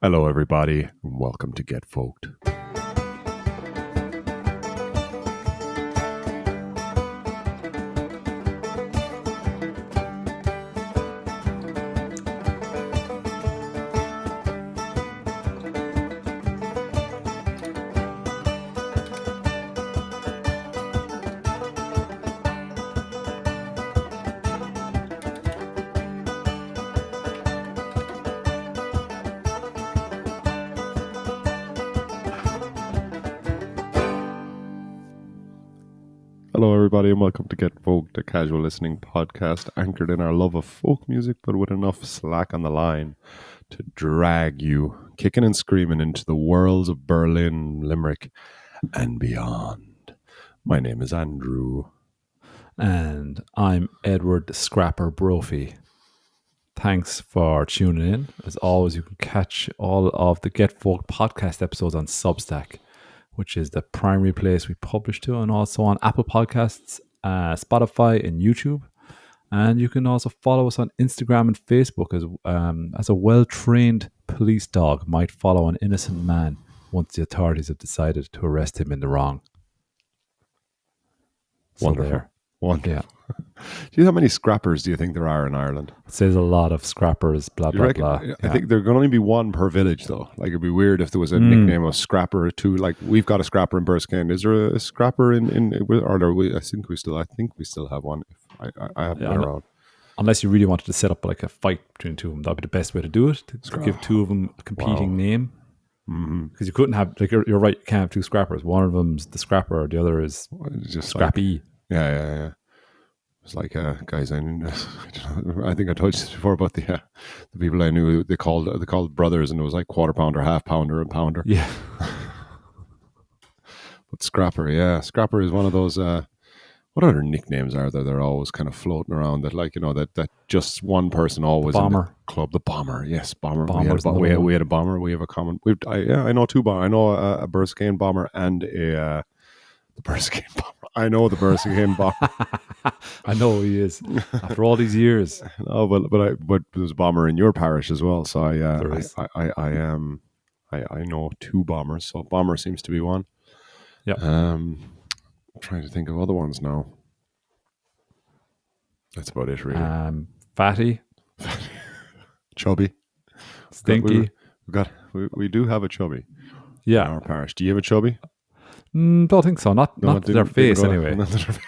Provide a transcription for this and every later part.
Hello, everybody, and welcome to Get Folked. Hello, everybody, and welcome to Get Folked, a casual listening podcast anchored in our love of folk music, but with enough slack on the line to drag you kicking and screaming into the worlds of Berlin, Limerick, and beyond. My name is Andrew. And I'm Edward Scrapper Brophy. Thanks for tuning in. As always, you can catch all of the Get Folked podcast episodes on Substack, which is the primary place we publish to, and also on Apple Podcasts, Spotify, and YouTube. And you can also follow us on Instagram and Facebook as a well-trained police dog might follow an innocent man once the authorities have decided to arrest him in the wrong. Wonderful. Wonderful. Yeah. Do you know how many scrappers do you think there are in Ireland? It says a lot of scrappers, blah, You blah, reckon? blah. I think there can only be one per village, though. Like, it'd be weird if there was a nickname of Scrapper or two. Like, we've got a Scrapper in Berskane. Is there a Scrapper I think we still have one. I haven't been around. Unless you really wanted to set up like a fight between the two of them, that'd be the best way to do it. To give two of them a competing name. Because you couldn't have, like, you're right, you can't have two scrappers. One of them's the scrapper, the other is Just scrappy. Yeah. It's like, guys, I think I told you this before about the people I knew. They called brothers, and it was like quarter pounder, half pounder, and pounder. Yeah. But Scrapper is one of those. What other nicknames are there? They're always kind of floating around. That, like, that just one person always Bomber. in the club. The Bomber, yes, Bomber. Bomber's We had a Bomber. We have a common. I know two Bomber. I know a Berskane Bomber and the Berskane Bomber. I know the Berskane Bomber. I know he is. After all these years. Oh, but there's a Bomber in your parish as well. So There is. I know two Bombers. So Bomber seems to be one. Yeah. I'm trying to think of other ones now. That's about it, really. Fatty. Chubby. Stinky. We do have a Chubby in Yeah. our parish. Do you have a Chubby? Don't think so. Not to their face, anyway. Not to their face.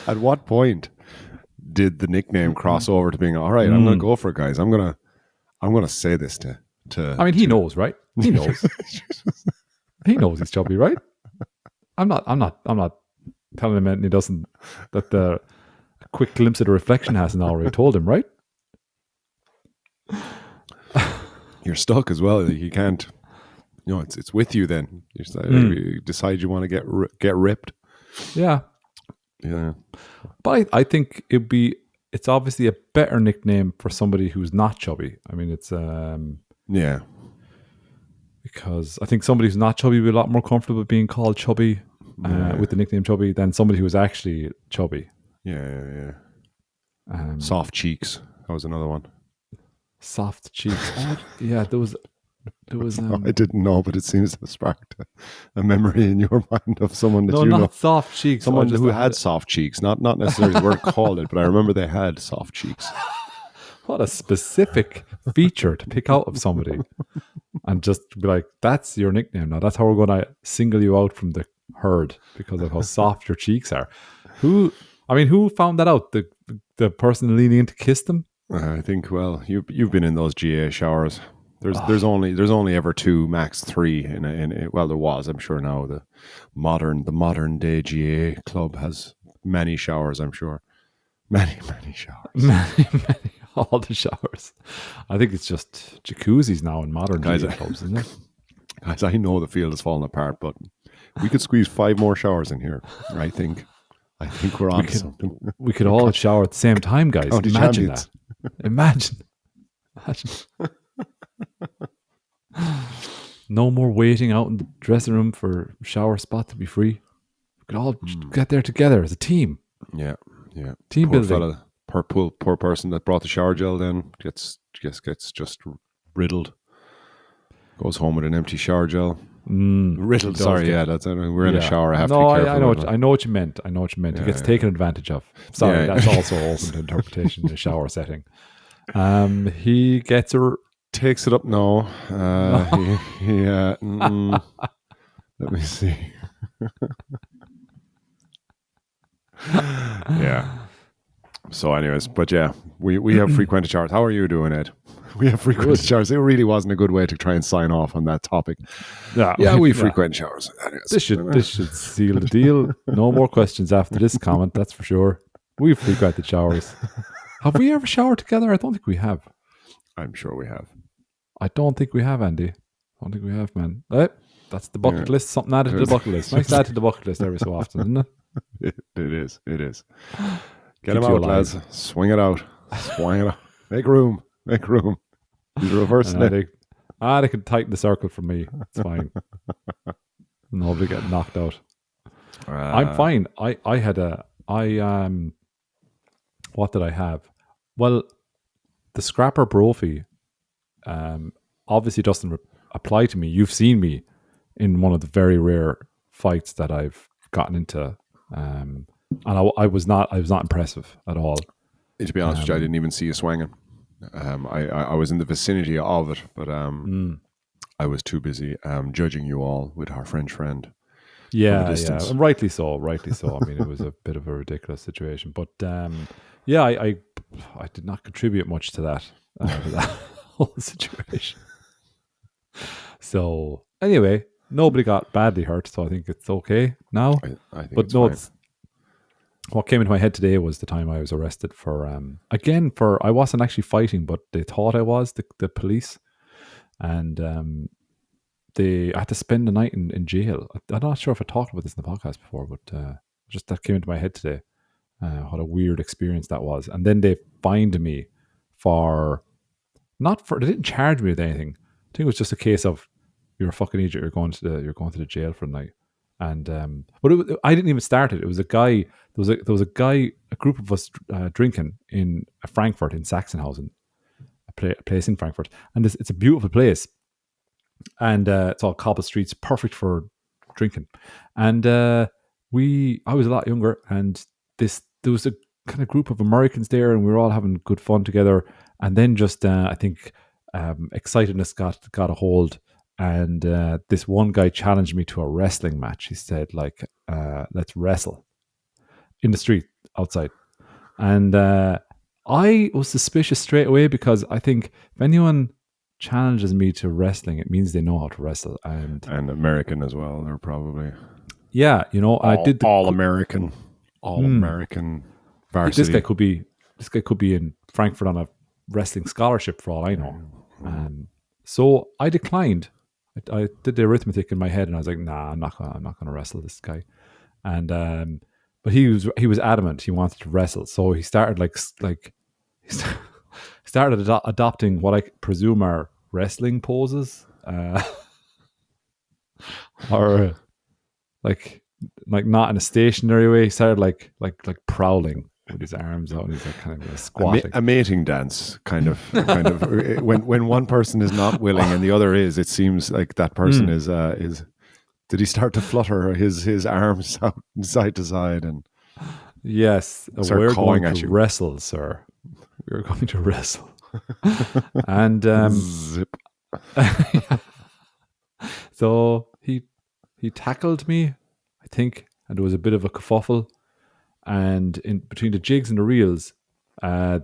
At what point did the nickname cross over to being, all right, I'm going to go for it, guys. I'm going to say this to I mean, he knows, right? He knows. He knows he's chubby, right? I'm not telling him anything he doesn't, that the quick glimpse of the reflection hasn't already told him, right? You're stuck as well. You can't, it's with you then. You decide you want to get ripped. Yeah. Yeah. But I think it's obviously a better nickname for somebody who's not chubby. I mean, it's Yeah. because I think somebody who's not chubby would be a lot more comfortable being called chubby with the nickname chubby than somebody who is actually chubby. Yeah. Soft cheeks. That was another one. Soft cheeks. Yeah, there was. I didn't know, but it seems to have sparked a memory in your mind of someone that no, you not know. soft cheeks. Someone who had soft cheeks. Not necessarily the word called it, but I remember they had soft cheeks. What a specific feature to pick out of somebody, and just be like, "That's your nickname now. That's how we're going to single you out from the herd because of how soft your cheeks are." Who found that out? The person leaning in to kiss them? I think. Well, you've been in those GA showers. There's only ever two, max three. Well, there was. I'm sure now the modern day GA club has many showers. I'm sure, many showers. Many, all the showers. I think it's just jacuzzis now in modern GA clubs, isn't it? Guys, I know the field is falling apart, but we could squeeze 5 more showers in here. I think we're on something. We could all shower at the same time, guys. County Imagine champions. that. Imagine. No more waiting out in the dressing room for shower spot to be free. We could all get there together as a team. Yeah. Team Poor building. fella, poor person that brought the shower gel then gets just gets just riddled. Goes home with an empty shower gel. He Riddled. does Sorry, get. yeah, that's we're in a Yeah. shower. I have to be No, careful with I it. know what you meant. I know what you meant. He gets Yeah, taken advantage of. Sorry, yeah. that's also open to interpretation in a shower setting. He gets a. Takes it up. No, No. let me see. Yeah. So, anyways, but yeah, we have frequented showers. How are you doing, Ed? We have frequented Good. showers. It really wasn't a good way to try and sign off on that topic. Yeah, Yeah, we yeah. frequent showers. Anyways. This should seal the deal. No more questions after this comment. That's for sure. We frequented showers. Have we ever showered together? I don't think we have. I'm sure we have. I don't think we have, Andy. I don't think we have, man. That's the bucket Yeah. list. Something added to the bucket list. Nice to add to the bucket list every so often, isn't it? It is. It is. Get Keeps them you out, alive. lads. Swing it out. Swing it out. Make room. Make room. He's reversing it. They can tighten the circle for me. It's fine. Nobody get knocked out. I'm fine. What did I have? Well, the Scrapper Brophy obviously doesn't apply to me. You've seen me in one of the very rare fights that I've gotten into, and I was not impressive at all. To be honest with you, I didn't even see you swinging. I was in the vicinity of it, but I was too busy judging you all with our French friend. Yeah, distance. and rightly so. I mean, it was a bit of a ridiculous situation, but yeah, I did not contribute much to that whole situation. So anyway, nobody got badly hurt, so I think it's okay now. I think But it's no, fine. what came into my head today was the time I was arrested for I wasn't actually fighting, but they thought I was, the police, and I had to spend the night in jail. I'm not sure if I talked about this in the podcast before, but just that came into my head today. What a weird experience that was. And then they fined me they didn't charge me with anything. I think it was just a case of, you're a fucking idiot. You're going to the jail for the night. And but I didn't even start it. It was a guy. There was a group of us drinking in Frankfurt, in Sachsenhausen, a place in Frankfurt, and it's a beautiful place. And it's all cobble streets, perfect for drinking. And I was a lot younger, and there was a kind of group of Americans there, and we were all having good fun together. And then just I think excitedness got a hold, and this one guy challenged me to a wrestling match. He said, like, let's wrestle in the street outside. And I was suspicious straight away, because I think if anyone challenges me to wrestling, it means they know how to wrestle. And American as well. They're probably yeah, I did all American varsity. This guy could be in Frankfurt on a wrestling scholarship for all I know. So I declined. I did the arithmetic in my head, and I was like, nah, I'm not gonna wrestle this guy. And but he was adamant he wanted to wrestle, so he started adopting what I presume are wrestling poses, or like not in a stationary way. He started like prowling with his arms out, and he's like kind of squatting. A mating dance, kind of. When one person is not willing and the other is, it seems like that person is. Did he start to flutter his arms out side to side and? Yes, start we're calling going at to you. wrestle, sir. We're going to wrestle. And Zip. so he tackled me, I think, and there was a bit of a kerfuffle. And in between the jigs and the reels,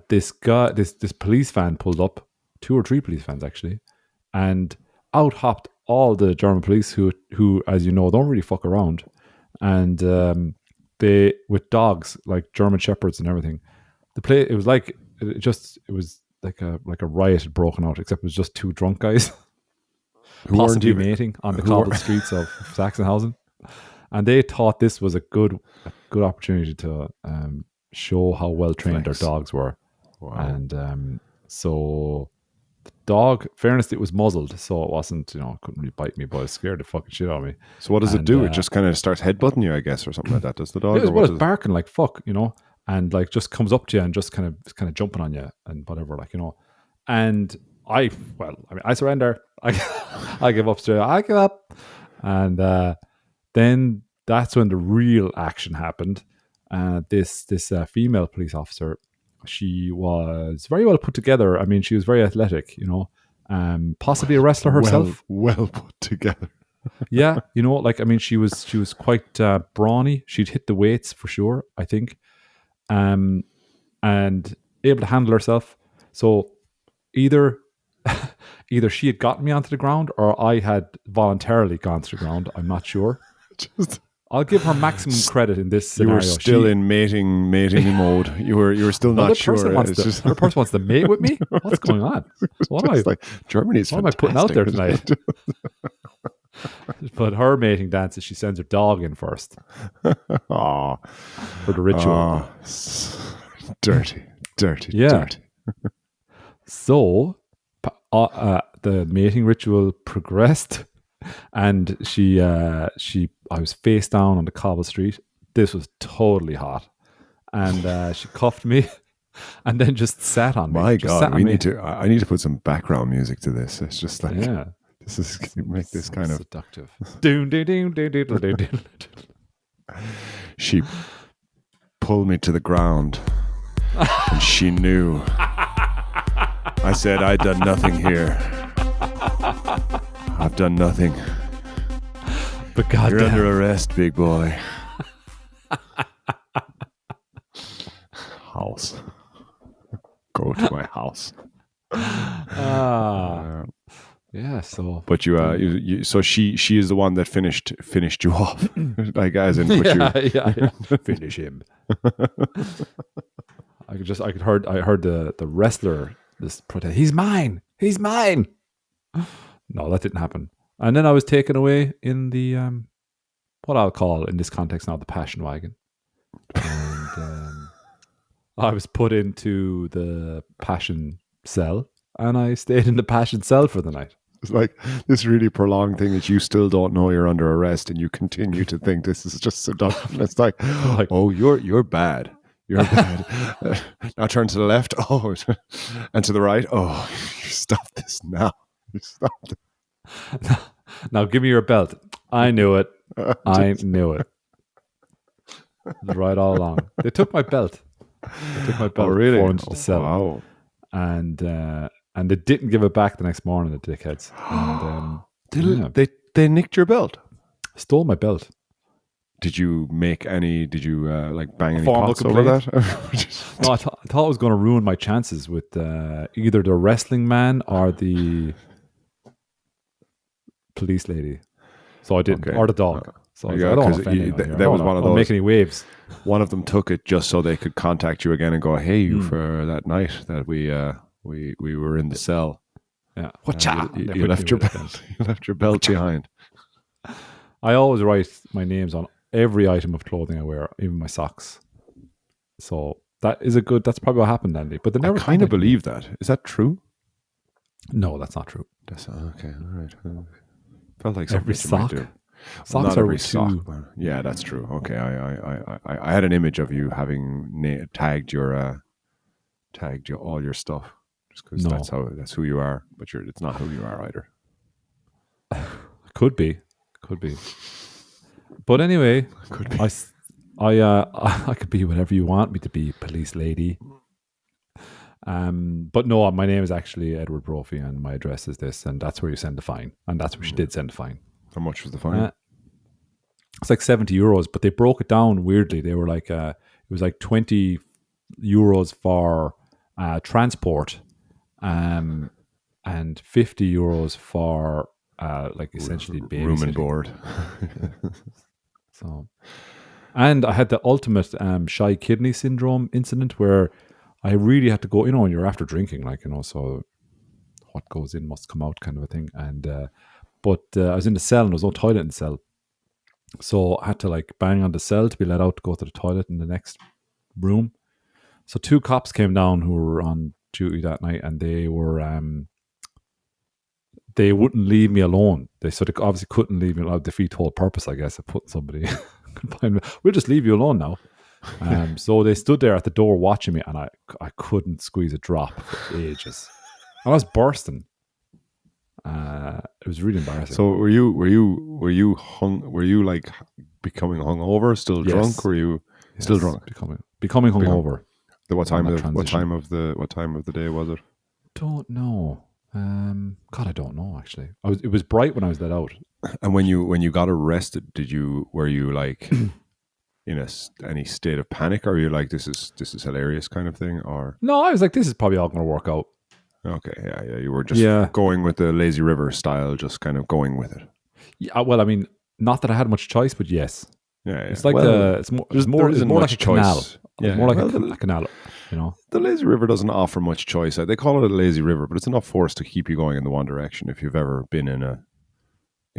this police van pulled up, 2 or 3 police vans actually, and out hopped all the German police who as you know don't really fuck around, and they, with dogs like German shepherds and everything. It was like a riot had broken out, except it was just 2 drunk guys possibly mating on the cobbled streets of Sachsenhausen. And they thought this was a good opportunity to show how well trained their dogs were. Wow. And so the dog, fairness, it was muzzled, so it wasn't, couldn't really bite me, but it scared the fucking shit out of me. So what does it do? It just kind of starts headbutting you, I guess, or something like that. Does the dog? It was barking like fuck, and like just comes up to you and just kind of jumping on you and whatever, And I surrender. I give up straight. I give up. And then that's when the real action happened. This female police officer, she was very well put together. I mean, she was very athletic, possibly a wrestler herself. Well put together. Yeah, like I mean, she was quite brawny. She'd hit the weights for sure, I think, and able to handle herself. So either either she had gotten me onto the ground or I had voluntarily gone to the ground. I'm not sure. Just I'll give her maximum credit in this you scenario. were still in mating mode. You were still not sure. Another person wants to mate with me. What's going on? What am I? Germany's what am I putting out there tonight? But her mating dances, she sends her dog in first Aw. for the ritual. Dirty. Yeah. Dirty. So the mating ritual progressed, and I was face down on the cobble street. This was totally hot, and she cuffed me, and then just sat on me. My Just sat God, on me. I need to put some background music to this. It's just like Yeah, this is make this kind of. seductive. Doom, doom, doom, doom, doom, doom, doom. She pulled me to the ground, and she knew. I said, "I'd done nothing here. I've done nothing. But You're goddamn, under arrest, big boy." House. Go to my house. yeah. So, But you so she is the one that finished you off, like as in put yeah. Finish him. I heard the wrestler this protest. He's mine. No, that didn't happen. And then I was taken away in the what I'll call in this context now the passion wagon, and I was put into the passion cell, and I stayed in the passion cell for the night. It's like this really prolonged thing that you still don't know you're under arrest, and you continue to think this is just seduction. It's like, oh, you're bad. You're bad. Now turn to the left. Oh, and to the right. Oh, you stop this now. You stop this. Now give me your belt. I knew it. I knew it. It was right all along. They took my belt. Oh, really? Before into the cell. Wow. And they didn't give it back the next morning, the dickheads. And They nicked your belt. stole my belt. Did you make any? Did you like bang any Formal pots over that? No, I thought it was going to ruin my chances with either the wrestling man or the police lady. So I didn't, Okay. or the dog. So I was like, I don't want to offend anyone here. That was one of those. Make any waves. One of them took it just so they could contact you again and go, "Hey, you for that night that we were in the cell. Yeah. You left your belt. You left your belt behind." I always write my names on every item of clothing I wear, even my socks. So that's probably what happened, Andy. But they never I kind of contacted me. believe that. Is that true? No, that's not true. That's okay. All right. Felt like something Every that you might sock. do. Socks Not are every too. sock. But yeah, that's true. Okay, I had an image of you having tagged all your stuff, just because No. that's who you are. But it's not who you are either. Could be. But anyway, Could be. I could be whatever you want me to be, police lady. But no, my name is actually Edward Brophy, and my address is this, and that's where you send the fine, and that's where she did send the fine. How much was the fine? It's like €70, but they broke it down weirdly. They were like, it was like €20 for transport, and €50 for like essentially babysitting. Room and board. So, and I had the ultimate shy kidney syndrome incident where I really had to go, when you're after drinking, so what goes in must come out kind of a thing. And, but I was in the cell and there was no toilet in the cell. So I had to like bang on the cell to be let out to go to the toilet in the next room. So 2 cops came down who were on duty that night, and they wouldn't leave me alone. They obviously couldn't leave me alone. Defeat the whole purpose, I guess, of putting somebody in confinement. We'll just leave you alone now. So they stood there at the door watching me, and I couldn't squeeze a drop for ages. I was bursting. It was really embarrassing. So were you like becoming hungover, still drunk? Yes, Were you still yes, drunk? becoming Become hungover what on time that of transition. what time of the day was it? Don't know. God, I don't know actually. It was bright when I was let out. And when you got arrested, were you like in any state of panic, or are you like this is hilarious kind of thing, or No, I was like, this is probably all going to work out. okay, yeah, you were just Yeah. going with the lazy river style, just kind of going with it. Yeah. Well, I mean, not that I had much choice, but yes, Yeah, yeah. it's like Well, there it's isn't more like a much canal. choice. It's Yeah, more like well, a canal. You know. the lazy river doesn't offer much choice. They call it a lazy river, but it's enough force to keep you going in the one direction. If you've ever been in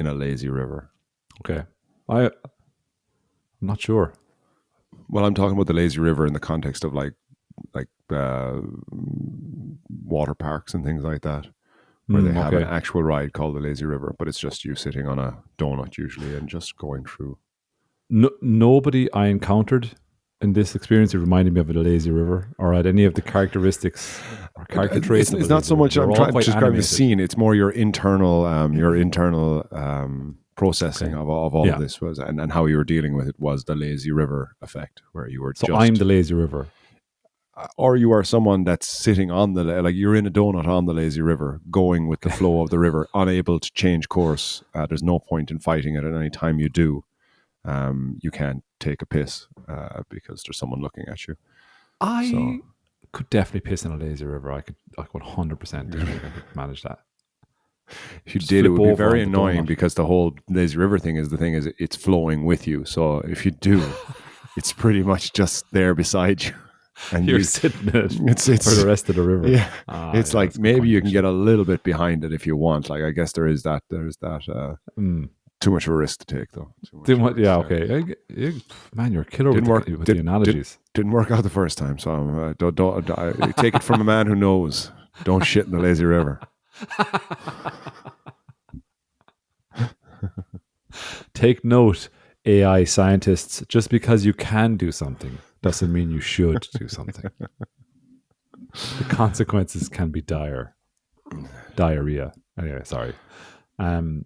a lazy river, Okay. I'm not sure. well, I'm talking about the lazy river in the context of like water parks and things like that, where they have an Okay. actual ride called the lazy river, but it's just you sitting on a donut usually and just going through. No, nobody I encountered in this experience it reminded me of the lazy river or had any of the characteristics or character traits of a It's not lazy so river. much They I'm were all trying to quite describe the animated. scene. It's more your internal processing Okay. of all of Yeah. this was, and how you were dealing with it was the lazy river effect, where you were So I'm just, the lazy river. or you are someone that's sitting on like you're in a donut on the lazy river, going with the Okay. flow of the river, unable to change course. There's no point in fighting it. And any time you do, you can't take a piss because there's someone looking at you. So I could definitely piss in a lazy river. I could 100% think I could manage that. if you Just did, it flip would be over very on the annoying donut. because the whole lazy river thing is it's flowing with you. So if you do, it's pretty much just there beside you, and You're you, sitting in it for it's the rest of the river. yeah, it's Yeah, like that's a good maybe point, you can get actually. a little bit behind it if you want. Like I guess there's that Mm. too much of a risk to take though. Too much of a Yeah, risk. Yeah. okay. Man, you're a killer Didn't work. with the analogies. Didn't work out the first time. So take it from a man who knows. Don't shit in the lazy river. Take note, AI scientists, just because you can do something doesn't mean you should do something. The consequences can be dire. Diarrhea. Anyway, sorry.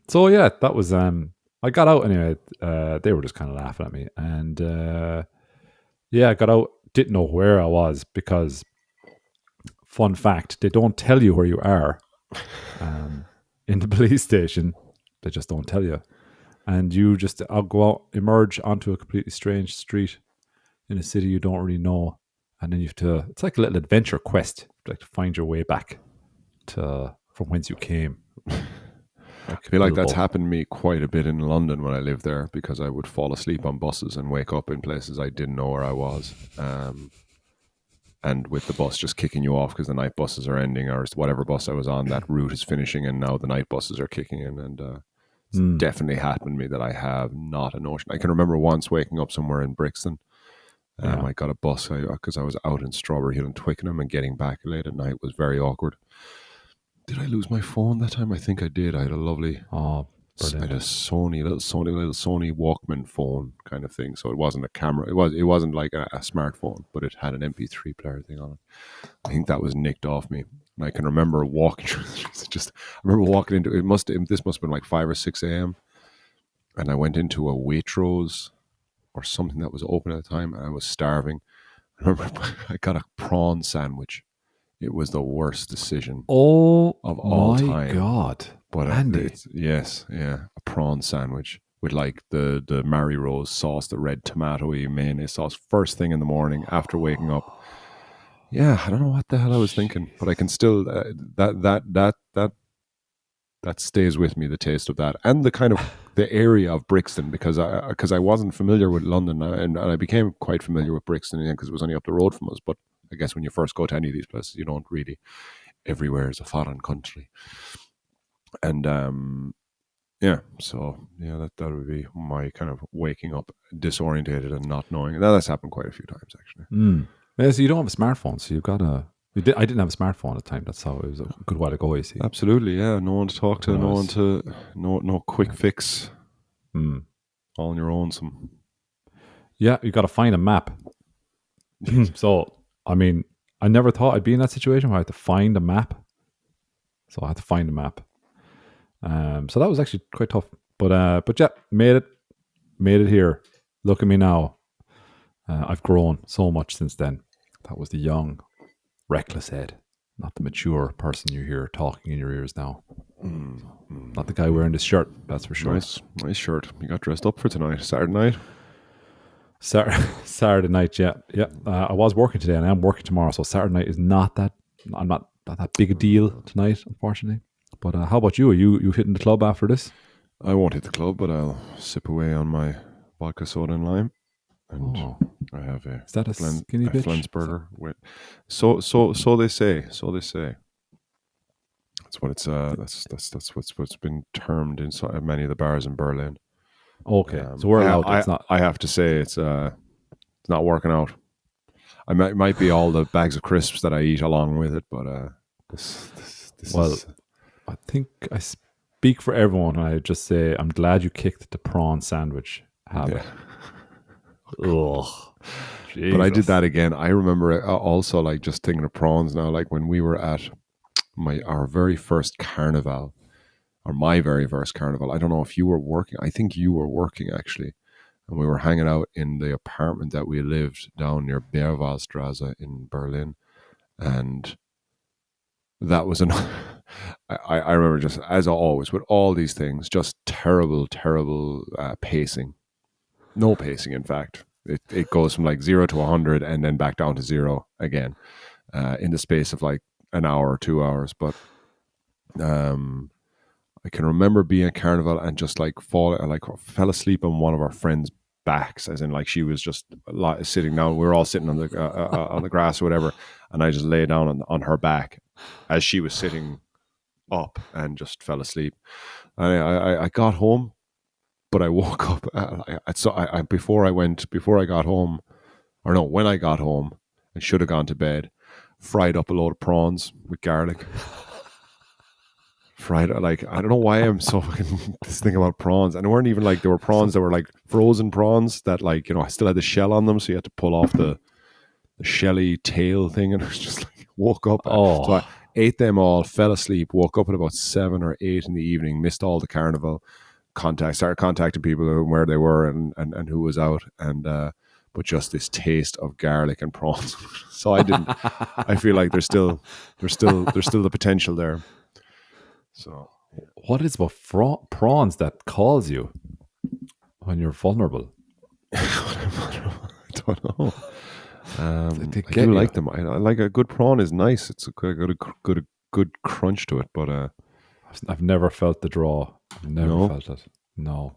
So yeah, that was I got out anyway. They were just kind of laughing at me. And yeah, I got out, didn't know where I was because fun fact, they don't tell you where you are in the police station. They just don't tell you. And I'll go out, emerge onto a completely strange street in a city you don't really know. And then you have to, it's like a little adventure quest, like to find your way back to from whence you came. I Like feel like that's Bilbo. happened to me quite a bit in London when I lived there because I would fall asleep on buses and wake up in places I didn't know where I was. And with the bus just kicking you off because the night buses are ending, or whatever bus I was on, that route is finishing, and now the night buses are kicking in. And it's Mm, definitely happened to me that I have not a notion. I can remember once waking up somewhere in Brixton. yeah. I got a bus because I was out in Strawberry Hill and Twickenham, and getting back late at night was very awkward. Did I lose my phone that time? I think I did. I had a lovely Oh, I had brilliant. a little Sony Walkman phone kind of thing. So it wasn't a camera. It wasn't like a smartphone, but it had an MP3 player thing on it. I think that was nicked off me. And I can remember walking. I remember walking into it. This must have been like 5 or 6 a.m. And I went into a Waitrose or something that was open at the time, and I was starving. I remember I got a prawn sandwich. It was the worst decision Oh of all my time. God. But Andy. it's yes, yeah, a prawn sandwich with like the Mary Rose sauce, the red tomatoey mayonnaise sauce, first thing in the morning after waking up. Yeah, I don't know what the hell I was thinking, but I can still that stays with me. The taste of that and the kind of the area of Brixton because I wasn't familiar with London and I became quite familiar with Brixton because it was only up the road from us. But I guess when you first go to any of these places, you don't really everywhere is a foreign country and yeah, so yeah, that would be my kind of waking up disorientated and not knowing. That's happened quite a few times actually. Mm. Yeah, so you don't have a smartphone, so you've got a. I didn't have a smartphone at the time. That's how it was a good while ago. You see, Absolutely, yeah. No one to talk to, when I no one was. to, no quick fix, Mm. all on your own. Some Yeah, you got to find a map. So I mean, I never thought I'd be in that situation where I had to find a map So I had to find a map. So that was actually quite tough. But yeah, made it here. Look at me now. I've grown so much since then. That was the young, reckless Ed, not the mature person you hear talking in your ears now. Mm, Not the guy wearing this shirt, that's for sure. nice shirt. You got dressed up for tonight, Saturday night. Saturday night, yeah, yeah. I was working today, and I'm working tomorrow. So Saturday night is not that. I'm not that big a deal tonight, unfortunately. But how about you? Are you hitting the club after this? I won't hit the club, but I'll sip away on my vodka soda and lime, and Oh, I have is that a skinny a bitch? Flensburger with. So they say. So they say. That's what it's. What's been termed in many of the bars in Berlin. Okay, so we're allowed it. It's not. I have to say it's not working out. Might be all the bags of crisps that I eat along with it, but this Well, is I think I speak for everyone when I just say I'm glad you kicked the prawn sandwich yeah. habit. Ugh, But I did Jesus. that again. I remember also like just thinking of prawns now, like when we were at our very first carnival, or my very first carnival. I don't know if you were working. I think you were working actually, and we were hanging out in the apartment that we lived down near Berwaldstraße in Berlin, and that was an. I remember just as always with all these things, just terrible pacing. No pacing, in fact. It goes from like 0 to 100 and then back down to zero again in the space of like an hour or 2 hours. But um, I can remember being at Carnival and just like fell asleep on one of our friends' backs, as in like she was just sitting down. We were all sitting on the grass or whatever, and I just lay down on her back as she was sitting up and just fell asleep. I got home, but I woke up. Before I got home, or no, when I got home, I should have gone to bed. Fried up a load of prawns with garlic. Fried like I don't know why I'm so fucking this thing about prawns, and they weren't even like they were prawns that were like frozen prawns that like I still had the shell on them, so you had to pull off the shelly tail thing, and I was just like woke up. So I Oh, ate them all, fell asleep, woke up at about 7 or 8 in the evening, missed all the carnival. Started contacting people where they were and who was out, and but just this taste of garlic and prawns. So I didn't. I feel like there's still the potential there. So what is about prawns that calls you when you're vulnerable? I don't know. They I do get you. like them. I like a good prawn is nice. It's got a good crunch to it. But I've never felt the draw. I've never no, felt it. No.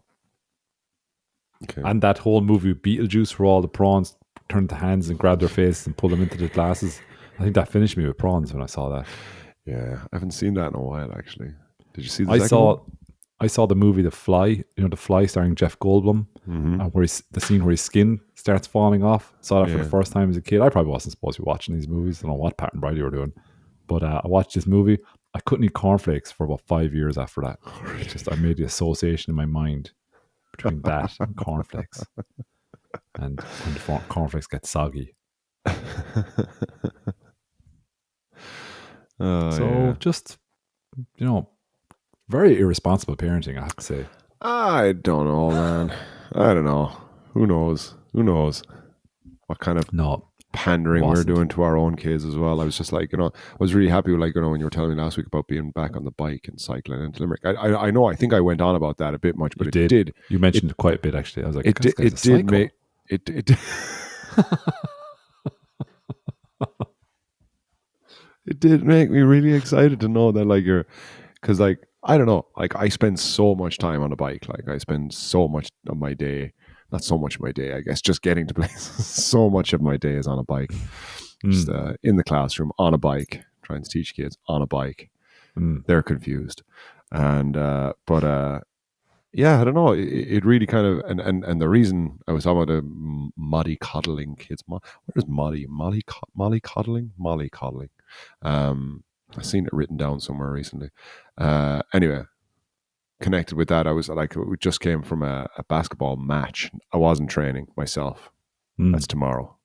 okay, And that whole movie Beetlejuice, where all the prawns turned to hands and grabbed their faces and pulled them into the glasses. I think that finished me with prawns when I saw that. yeah, I haven't seen that in a while. Actually, did you see the I second one? saw I saw the movie The Fly, The Fly starring Jeff Goldblum, Mm-hmm. and the scene where his skin starts falling off. Saw that for the Yeah, first time as a kid. I probably wasn't supposed to be watching these movies. I don't know what Pat and Bridie were doing. But I watched this movie. I couldn't eat cornflakes for about 5 years after that. It just I made the association in my mind between that and cornflakes. And when the cornflakes get soggy. oh So yeah. just, you know, very irresponsible parenting, I have to say. I don't know, man. I don't know. Who knows? Who knows what kind of No, it pandering we're wasn't. doing to our own kids as well. I was just like, I was really happy with like, when you were telling me last week about being back on the bike and cycling into Limerick. I know, I think I went on about that a bit much, You but did. You it, mentioned it quite a bit, actually. I was like, it this did, guy's a it did make, psycho. it, it did make me really excited to know that like because like, I don't know, like I spend so much time on a bike. Like I spend so much of my day, not so much of my day, I guess, just getting to places. So much of my day is on a bike. Just Mm, in the classroom on a bike, trying to teach kids on a bike. mm. They're confused, and but yeah, I don't know. It really kind of and the reason I was talking about the molly coddling kids. What is molly coddling? Molly coddling. I've seen it written down somewhere recently. Anyway, connected with that, I was like, we just came from a basketball match. I wasn't training myself. That's Mm. tomorrow.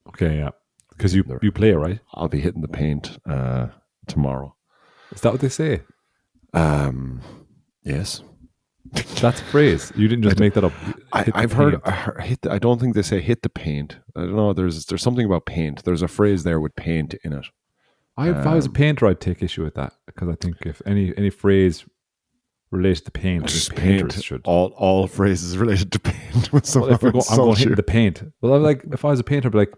Okay, yeah. I'll be Because hitting the you play, right? I'll be hitting the paint tomorrow. Is that what they say? Um, yes. That's a phrase. You didn't just make that up. Hit the I've heard paint. I don't think they say hit the paint. I don't know. There's something about paint. There's a phrase there with paint in it. If I was a Um, painter, I'd take issue with that because I think if any phrase related to paint, I think just painters paint. should. All phrases related to paint when Well, someone if I'm going insults hitting you. the paint. Well, I'm like, if I was a painter, I'd be like,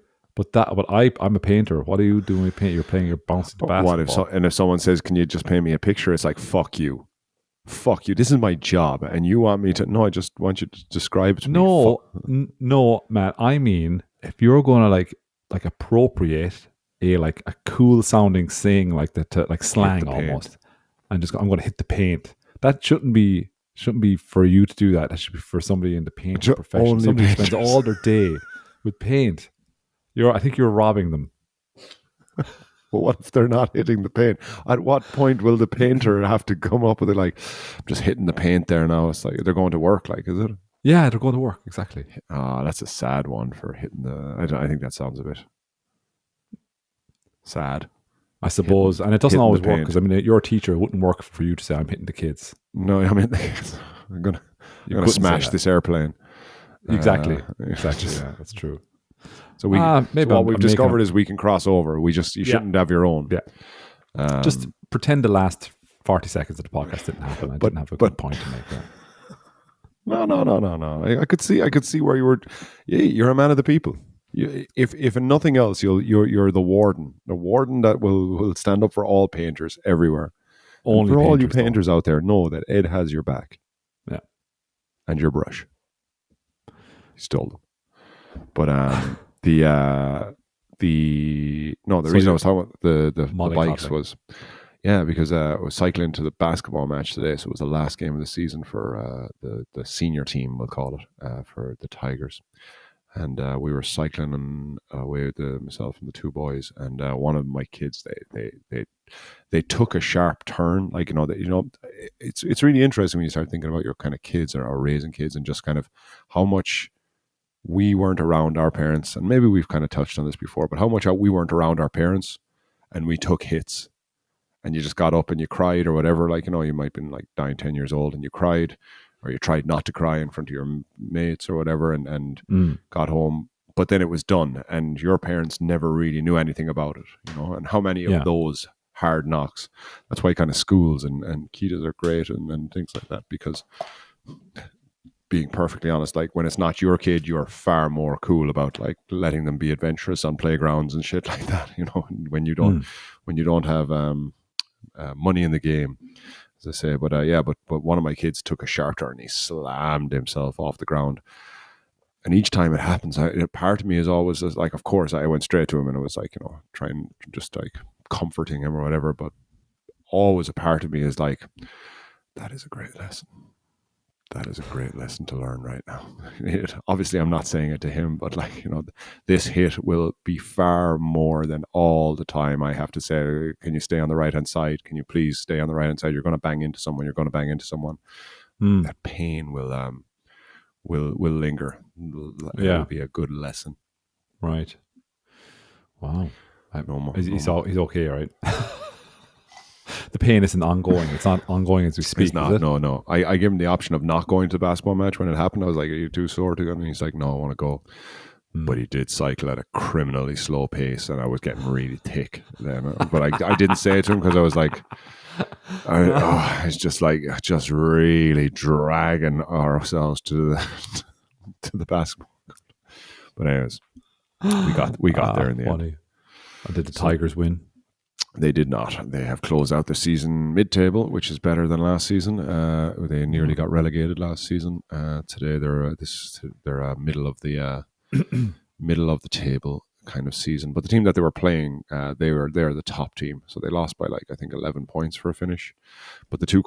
I'm a painter. What are you doing with paint? You're bouncing the What if basketball. if someone says, "Can you just paint me a picture?" It's like, "Fuck you, fuck you. This is my job, and you want me to? No, I just want you to describe it to me. Fuck. No, Matt. I mean, if you're going to like appropriate like a cool sounding saying like that, to, like Hit the slang paint." almost, and I'm going to hit the paint. That shouldn't be for you to do that. That should be for somebody in the painting profession. Only Somebody who spends painters. all their day with paint. I think you're robbing them. But what if they're not hitting the paint? At what point will the painter have to come up with it? Like, I'm just hitting the paint there now. It's like they're going to work. Like, is it? Yeah, they're going to work exactly. That's a sad one for hitting the. I think that sounds a bit sad. I suppose, and it doesn't Hitting the always work because paint. I mean, you're a teacher. It wouldn't work for you to say I'm hitting the kids. No, I mean, I'm gonna You couldn't say smash that. this airplane. Exactly. Exactly. Just, Yeah, that's true. so Maybe what we've I'm making discovered up. is we can cross over. You Yeah, shouldn't have your own. yeah. Just Um, pretend the last 40 seconds of the podcast didn't happen. I but didn't have a but good point to make there. no. I could see where you were. Yeah, you're a man of the people. If in nothing else, you're the warden that will stand up for all painters everywhere. And Only for all you painters, though. painters out there, know that Ed has your back Yeah. and your brush. He stole them. But the So reason I you're was talking about the bikes mollycoddling. was, yeah, because I was cycling to the basketball match today, so it was the last game of the season for the senior team, we'll call it, for the Tigers. And we were cycling and away with myself and the two boys, and one of my kids, they took a sharp turn. Like, it's really interesting when you start thinking about your kind of kids or raising kids, and just kind of how much we weren't around our parents, and maybe we've kind of touched on this before, but how much we weren't around our parents, and we took hits, and you just got up and you cried or whatever. Like, you might have been like 9, 10 years old, and you cried, or you tried not to cry in front of your mates or whatever, and Mm, got home. But then it was done, and your parents never really knew anything about it, And how many of yeah. those hard knocks? That's why kind of schools and Kitas are great, and things like that, because being perfectly honest, like when it's not your kid, you're far more cool about like letting them be adventurous on playgrounds and shit like that. When you don't Mm, have money in the game, as I say. But but one of my kids took a sharp turn and he slammed himself off the ground. And each time it happens, part of me is always like, of course, I went straight to him and it was like, trying just like comforting him or whatever. But always a part of me is like, that is a great lesson. That is a great lesson to learn right now. Obviously, I'm not saying it to him, but like, this hit will be far more than all the time I have to say, can you stay on the right hand side? Can you please stay on the right hand side? You're going to bang into someone. You're going to bang into someone. mm, That pain will linger. It will yeah. be a good lesson. Right. Wow. No more. No He's more. he's okay, right? The pain isn't ongoing. It's not ongoing as we It's speak, is not. it? No. I gave him the option of not going to the basketball match when it happened. I was like, "Are you too sore to go?" And he's like, "No, I want to go." Mm. But he did cycle at a criminally slow pace, and I was getting really thick then. But I didn't say it to him because I was like, it's just like just really dragging ourselves to the to the basketball. But anyways, we got there in the end. Funny. Did the So Tigers win? they did not. They have closed out the season mid-table, which is better than last season. They nearly got relegated last season. Today they're middle of the table kind of season. But the team that they were playing, they're the top team, so they lost by like I think 11 points for a finish. But the two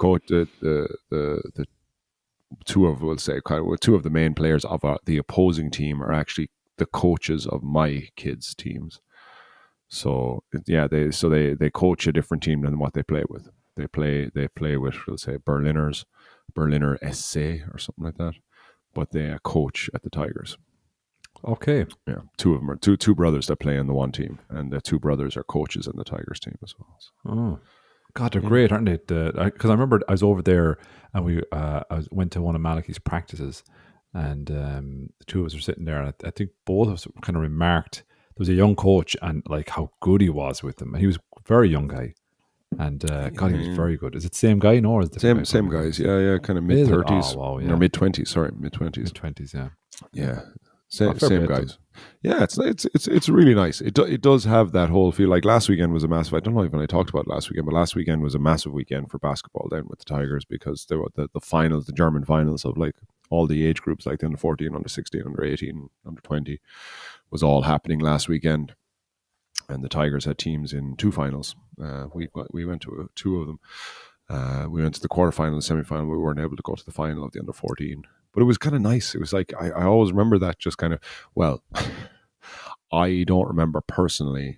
of we'll say kind of two of the main players of the opposing team are actually the coaches of my kids' teams. So yeah, they coach a different team than what they play with. They play with, let's say, Berliner SC or something like that. But they coach at the Tigers. Okay. Yeah, two of them are two brothers that play in the one team, and the two brothers are coaches in the Tigers team as well. So, Oh, God, they're Yeah. great, aren't they? Because I remember I was over there and went to one of Malachi's practices, and the two of us were sitting there, and I think both of us kind of remarked there was a young coach and like how good he was with them. And he was a very young guy, and God, he was Yeah. very good. Is it the same guy? No, or is it a different guy? Same Probably guys. confusing. Yeah, yeah, kind of mid Is it? Oh, thirties wow, or yeah, mid twenties. Sorry, mid twenties. mid 20s, yeah, yeah. Yeah, Oh, fair same play to them. guys. Yeah, it's really nice. It does have that whole feel. Like last weekend was a massive. I don't know even I talked about last weekend, but last weekend was a massive weekend for basketball down with the Tigers because there were the finals, the German finals of like all the age groups, like the under 14, under 16, under 18, under 20, was all happening last weekend. And the Tigers had teams in two finals. We went to two of them. We went to the quarterfinal and semifinal. We weren't able to go to the final of the under 14, but it was kind of nice. It was like I always remember that just kind of well. I don't remember personally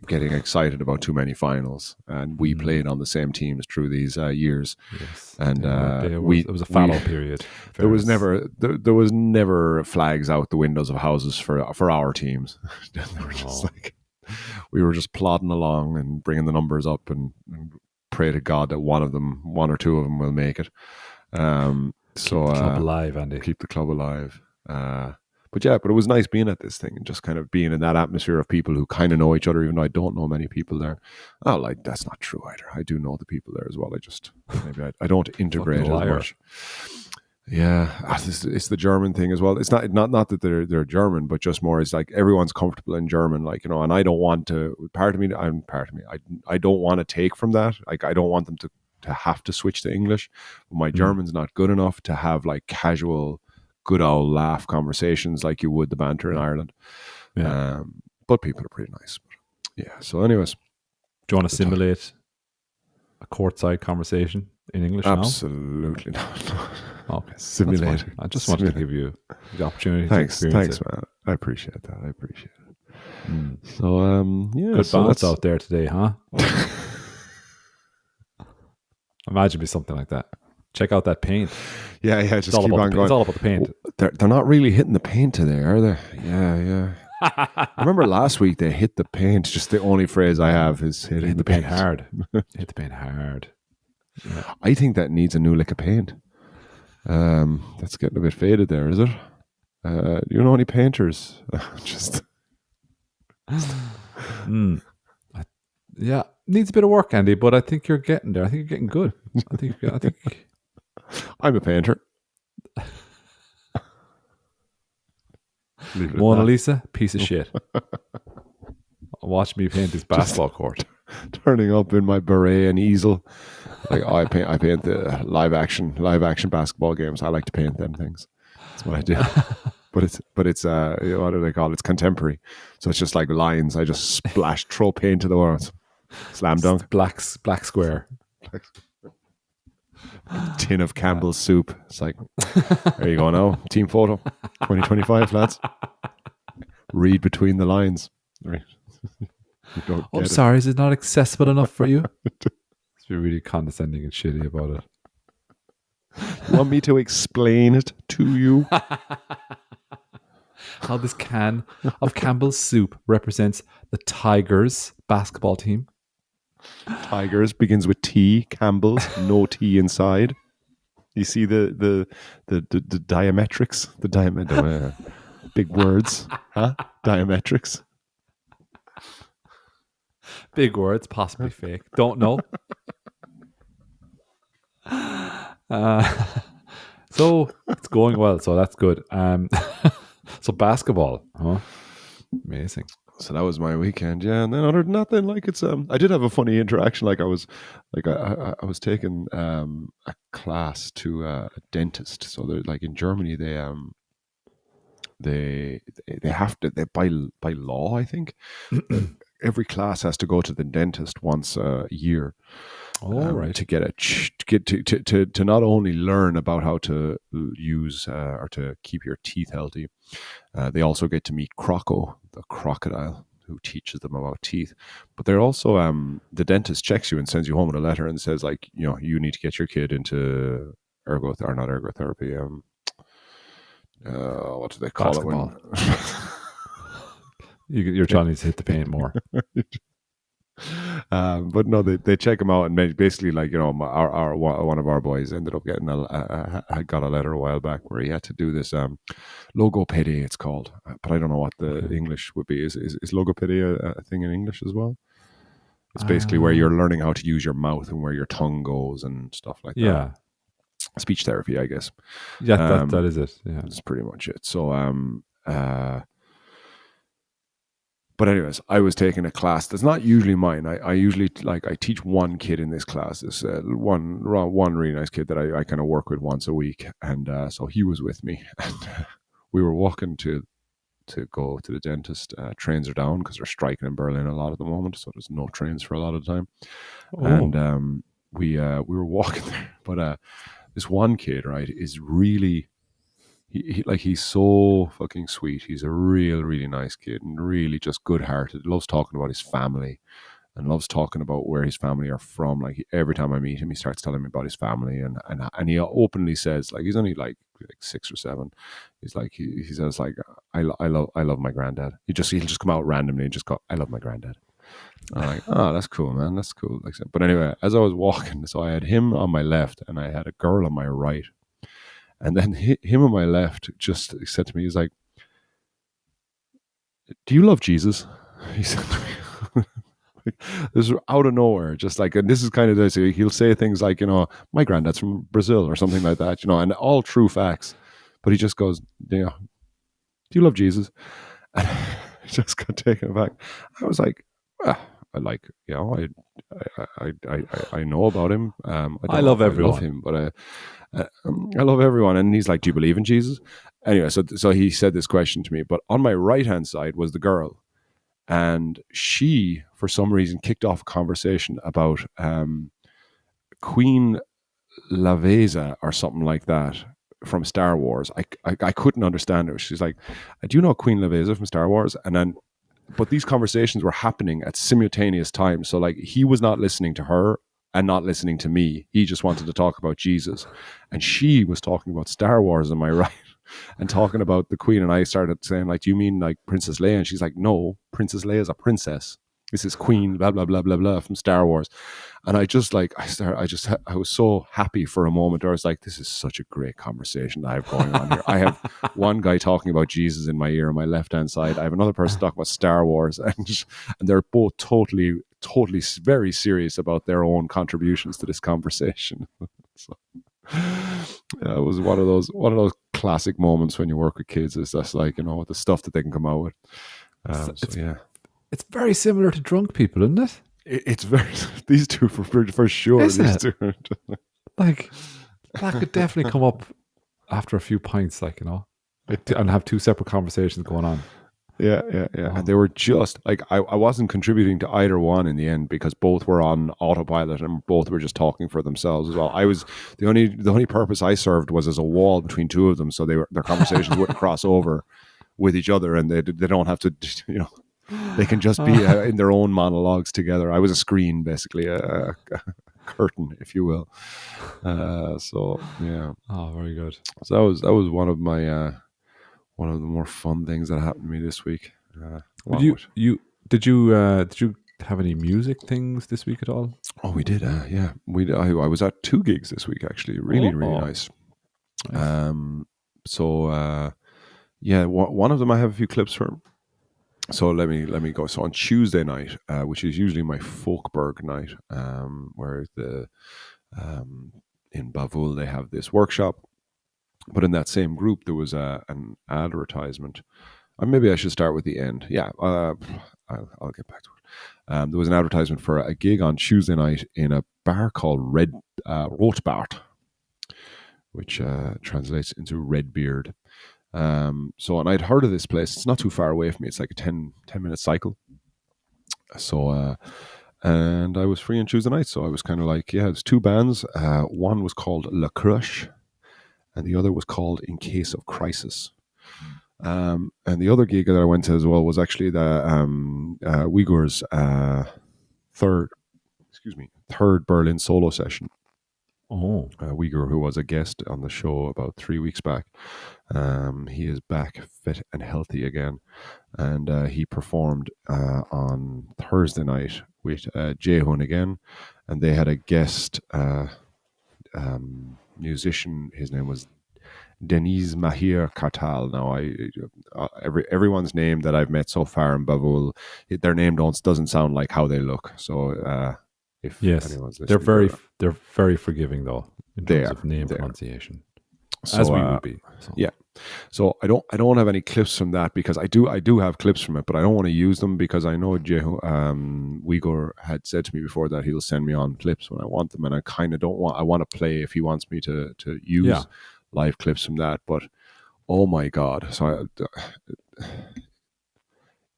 getting excited about too many finals, and we Mm, played on the same teams through these years, yes, and it was a we fallow period. In there was fairness, never there was never flags out the windows of houses for our teams. They were just no, like we were just plodding along and bringing the numbers up and pray to God that one or two of them will make it. keep So the club alive, Andy. keep the club alive. But yeah, but it was nice being at this thing and just kind of being in that atmosphere of people who kind of know each other, even though I don't know many people there. Oh, like that's not true either. I do know the people there as well. I just maybe I don't Fucking integrate as liar. much. Yeah, it's the German thing as well. It's not that they're German, but just more. It's like everyone's comfortable in German, like and I don't want to. Part of me. I don't want to take from that. Like I don't want them to have to switch to English. But my Mm, German's not good enough to have like casual, good old laugh conversations like you would the banter in yeah, Ireland. yeah. But people are pretty nice. Yeah. So, anyways, Do you want to the time. simulate a courtside conversation in English now? Absolutely not. Okay, that's fine. Simulating. I just wanted to Simulating. give you the opportunity to Thanks, experience thanks, it. man. I appreciate that. I appreciate it. Mm. So, yeah. Good So bounce that's out there today, huh? Imagine me something like that. Check out that paint. yeah, yeah. It's Just all keep about on it's going. all about the paint. They're not really hitting the paint today, are they? Yeah, yeah. I remember last week they hit the paint. Just the only phrase I have is hitting Hit the the paint paint. hard. Hit the paint hard. Yeah. I think that needs a new lick of paint. That's getting a bit faded there, is it? Do you know any painters? Just Mm. I- yeah, needs a bit of work, Andy, but I think you're getting there. I think you're getting good. I think I'm a painter. Leave it at Mona that. Lisa, piece of shit. Watch me paint this Just basketball court. turning up in my beret and easel. Like I paint the live action basketball games. I like to paint them things. That's what I do. But it's what do they call it? It's contemporary. So it's just like lines. I just throw paint to the walls. Slam dunk. Just black square. Tin of Campbell's soup. It's like there you go now. Team photo. 2025, lads. Read between the lines. Right. You don't Oh, I'm get it. sorry, is it not accessible enough for you? You're really condescending and shitty about You want me to explain it to you? it. How this can of Campbell's soup represents the Tigers basketball team. Tigers begins with T. Campbell's, no T inside. You see the diametrics, big words, huh? Diametrics. Big words, possibly fake. Don't know. So it's going well, so that's good. So basketball, huh? Amazing. So that was my weekend, yeah. And then other than that, then like it's I did have a funny interaction. Like I was taking a class to a dentist. So they're like in Germany they they have to they by law I think every class has to go to the dentist once a year All right. to get to not only learn about how to use or to keep your teeth healthy, they also get to meet Croco, the crocodile, who teaches them about teeth. But they're also the dentist checks you and sends you home with a letter and says like you need to get your kid into not ergotherapy. What do they call it when? Basketball. You're trying to hit the paint more. But no, they check him out, and basically, like, one of our boys ended up getting had got a letter a while back where he had to do this logopedy, it's called, but I don't know what the Okay. English would be. Is logopedy a thing in English as well? It's basically where Uh, you're learning how to use your mouth and where your tongue goes and stuff like that. yeah. Speech therapy, I guess. Yeah, that Um, is it. Yeah. that's pretty much it. So, but anyways, I was taking a class that's not usually mine. I usually, like, I teach one kid in this class. This one really nice kid that I kind of work with once a week, and so he was with me, and we were walking to go to the dentist. Trains are down because they're striking in Berlin a lot at the moment, so there's no trains for a lot of the time. And Oh. we were walking there, but this one kid, right, is really he's so fucking sweet. He's a really nice kid and really just good hearted. Loves talking about his family and loves talking about where his family are from. Like, every time I meet him, he starts telling me about his family, and he openly says, like, he's only like 6 or 7. He's like he says, like, I love my granddad. He'll just come out randomly and just go, I love my granddad. And I'm like, oh, that's cool, man, that's cool. Like, but anyway, as I was walking, so I had him on my left and I had a girl on my right, and then him on my left just said to me, he's like, do you love Jesus? He said to me. This is out of nowhere, just like, and this is kind of this. He'll say things like, my granddad's from Brazil or something like that, and all true facts. But he just goes, do you love Jesus? And I just got taken aback. I was like, ah, I like, I know about him. I I don't know love if I love everyone. him, but I love everyone. And he's like, do you believe in Jesus? Anyway, so he said this question to me, but on my right hand side was the girl, and she, for some reason, kicked off a conversation about Queen Laveza or something like that from Star Wars. I couldn't understand her. She's like, "Do you know Queen Laveza from Star Wars?" And then, but these conversations were happening at simultaneous times. So, like, he was not listening to her and not listening to me. He just wanted to talk about Jesus, and she was talking about Star Wars. Am I right? And talking about the Queen, and I started saying, like, do you mean like Princess Leia? And she's like, no, Princess Leia is a princess. This is Queen, blah blah blah blah blah from Star Wars. And I just, like, I was so happy for a moment. I was like, this is such a great conversation that I have going on here. I have one guy talking about Jesus in my ear on my left hand side. I have another person talking about Star Wars, and they're both totally very serious about their own contributions to this conversation. So, yeah, it was one of those classic moments when you work with kids. Is just like, the stuff that they can come out with. It's, So it's yeah, it's very similar to drunk people, isn't it? it's very these two for sure. Is These it? two. Like, that could definitely come up after a few pints, like, and have two separate conversations going on. Yeah. And Oh, they were just like, I wasn't contributing to either one in the end because both were on autopilot and both were just talking for themselves as well. I was the only purpose I served was as a wall between two of them, so their conversations wouldn't cross over with each other, and they don't have to, they can just be in their own monologues together. I was a screen, basically, a curtain, if you will. So yeah, oh, very good. so that was one of the more fun things that happened to me this week. Would Along you with, you did you have any music things this week at all? oh, we did, yeah, I was at 2 gigs this week, actually, really Oh, nice. nice. Um, so yeah, one of them I have a few clips from. So let me go. So on Tuesday night, which is usually my Folkberg night, where the um, in Bavul they have this workshop. But in that same group, there was an advertisement. Maybe I should start with the end. Yeah, I'll get back to it. There was an advertisement for a gig on Tuesday night in a bar called Rotbart, which translates into Red Beard. So, and I'd heard of this place. It's not too far away from me. It's like a 10 minute cycle. So, and I was free on Tuesday night. So I was kind of like, yeah, it's two bands. One was called La Crush, and the other was called In Case of Crisis. And the other gig that I went to as well was actually the Uyghurs' third, third Berlin solo session. Oh, Uyghur, who was a guest on the show about 3 weeks back, he is back fit and healthy again, and he performed on Thursday night with Jehun again, and they had a guest musician. His name was Denise Mahir Kartal. Now, everyone's name that I've met so far in Babul, their name doesn't sound like how they look. So if Yes, anyone's listening, but they're very forgiving though in they terms are of name there. pronunciation, as So we would be. So yeah. So I don't have any clips from that because I do have clips from it, but I don't want to use them because I know Uyghur had said to me before that he'll send me on clips when I want them, and I kind of don't want. I want to play if he wants me to yeah, use live clips from that, but oh my god! So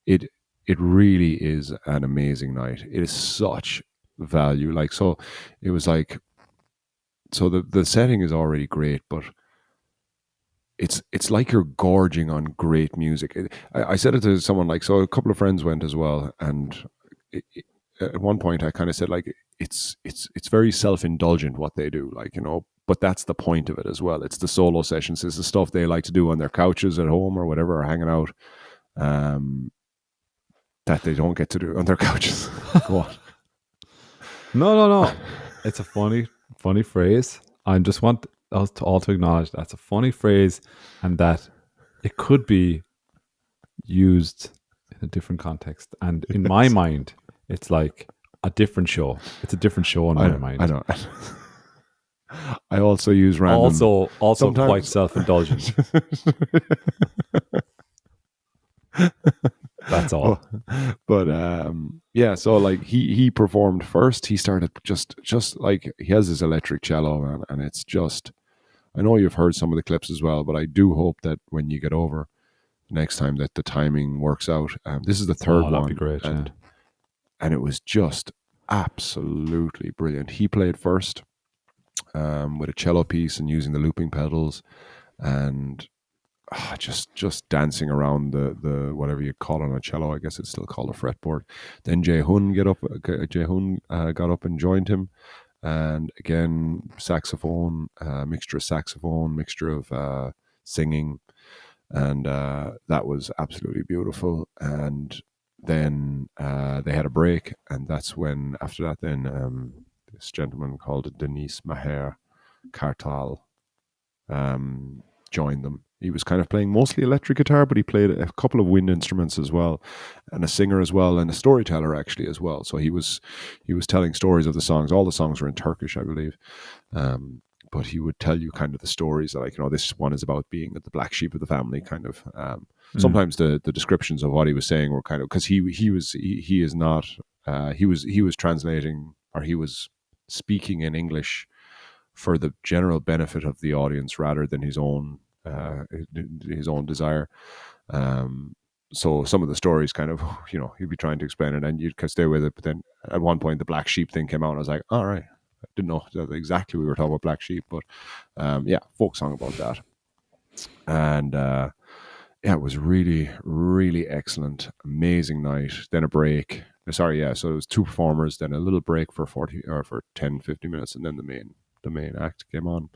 it it really is an amazing night. It is such value. Like so, it was like so the setting is already great, but it's like you're gorging on great music. I said it to someone like so. A couple of friends went as well, and at one point I kind of said like it's very self indulgent what they do, like But that's the point of it as well. It's the solo sessions. It's the stuff they like to do on their couches at home or whatever, or hanging out. Um, that they don't get to do on their couches. Go on. no. It's a funny phrase. I just want us to all to acknowledge that's a funny phrase, and that it could be used in a different context. And in my mind, it's like a different show. It's a different show in I my know. I mind. know. I also use random Also quite sometimes. self indulgent. That's Oh, all. but yeah, so like he performed first. He started just like he has his electric cello, man, and it's just I know you've heard some of the clips as well, but I do hope that when you get over next time that the timing works out. This is the third Oh, that'd be one, great. Yeah. and it was just absolutely brilliant. He played first with a cello piece and using the looping pedals, and just dancing around the whatever you call it on a cello. I guess it's still called a fretboard. Then Jae got up and joined him, and again saxophone, mixture of saxophone, mixture of singing, and that was absolutely beautiful. And then they had a break, and that's when after that then this gentleman called Denise Maher Kartal um, joined them. He was kind of playing mostly electric guitar, but he played a couple of wind instruments as well, and a singer as well, and a storyteller actually as well. So he was telling stories of the songs. All the songs were in Turkish, I believe, but he would tell you kind of the stories. Like this one is about being the black sheep of the family, kind of. Mm. Sometimes the descriptions of what he was saying were kind of because he is not he was translating or he was speaking in English for the general benefit of the audience rather than his own desire. Um, so some of the stories kind of he'd be trying to explain it and you could stay with it, but then at one point the black sheep thing came out and I was like, all right, I didn't know that exactly we were talking about black sheep, but yeah, folk song about that. And yeah, it was really, really excellent, amazing night. Then a break. Sorry, yeah. So it was two performers, then a little break for 40 or for 10, 50 minutes, and then the main act came on.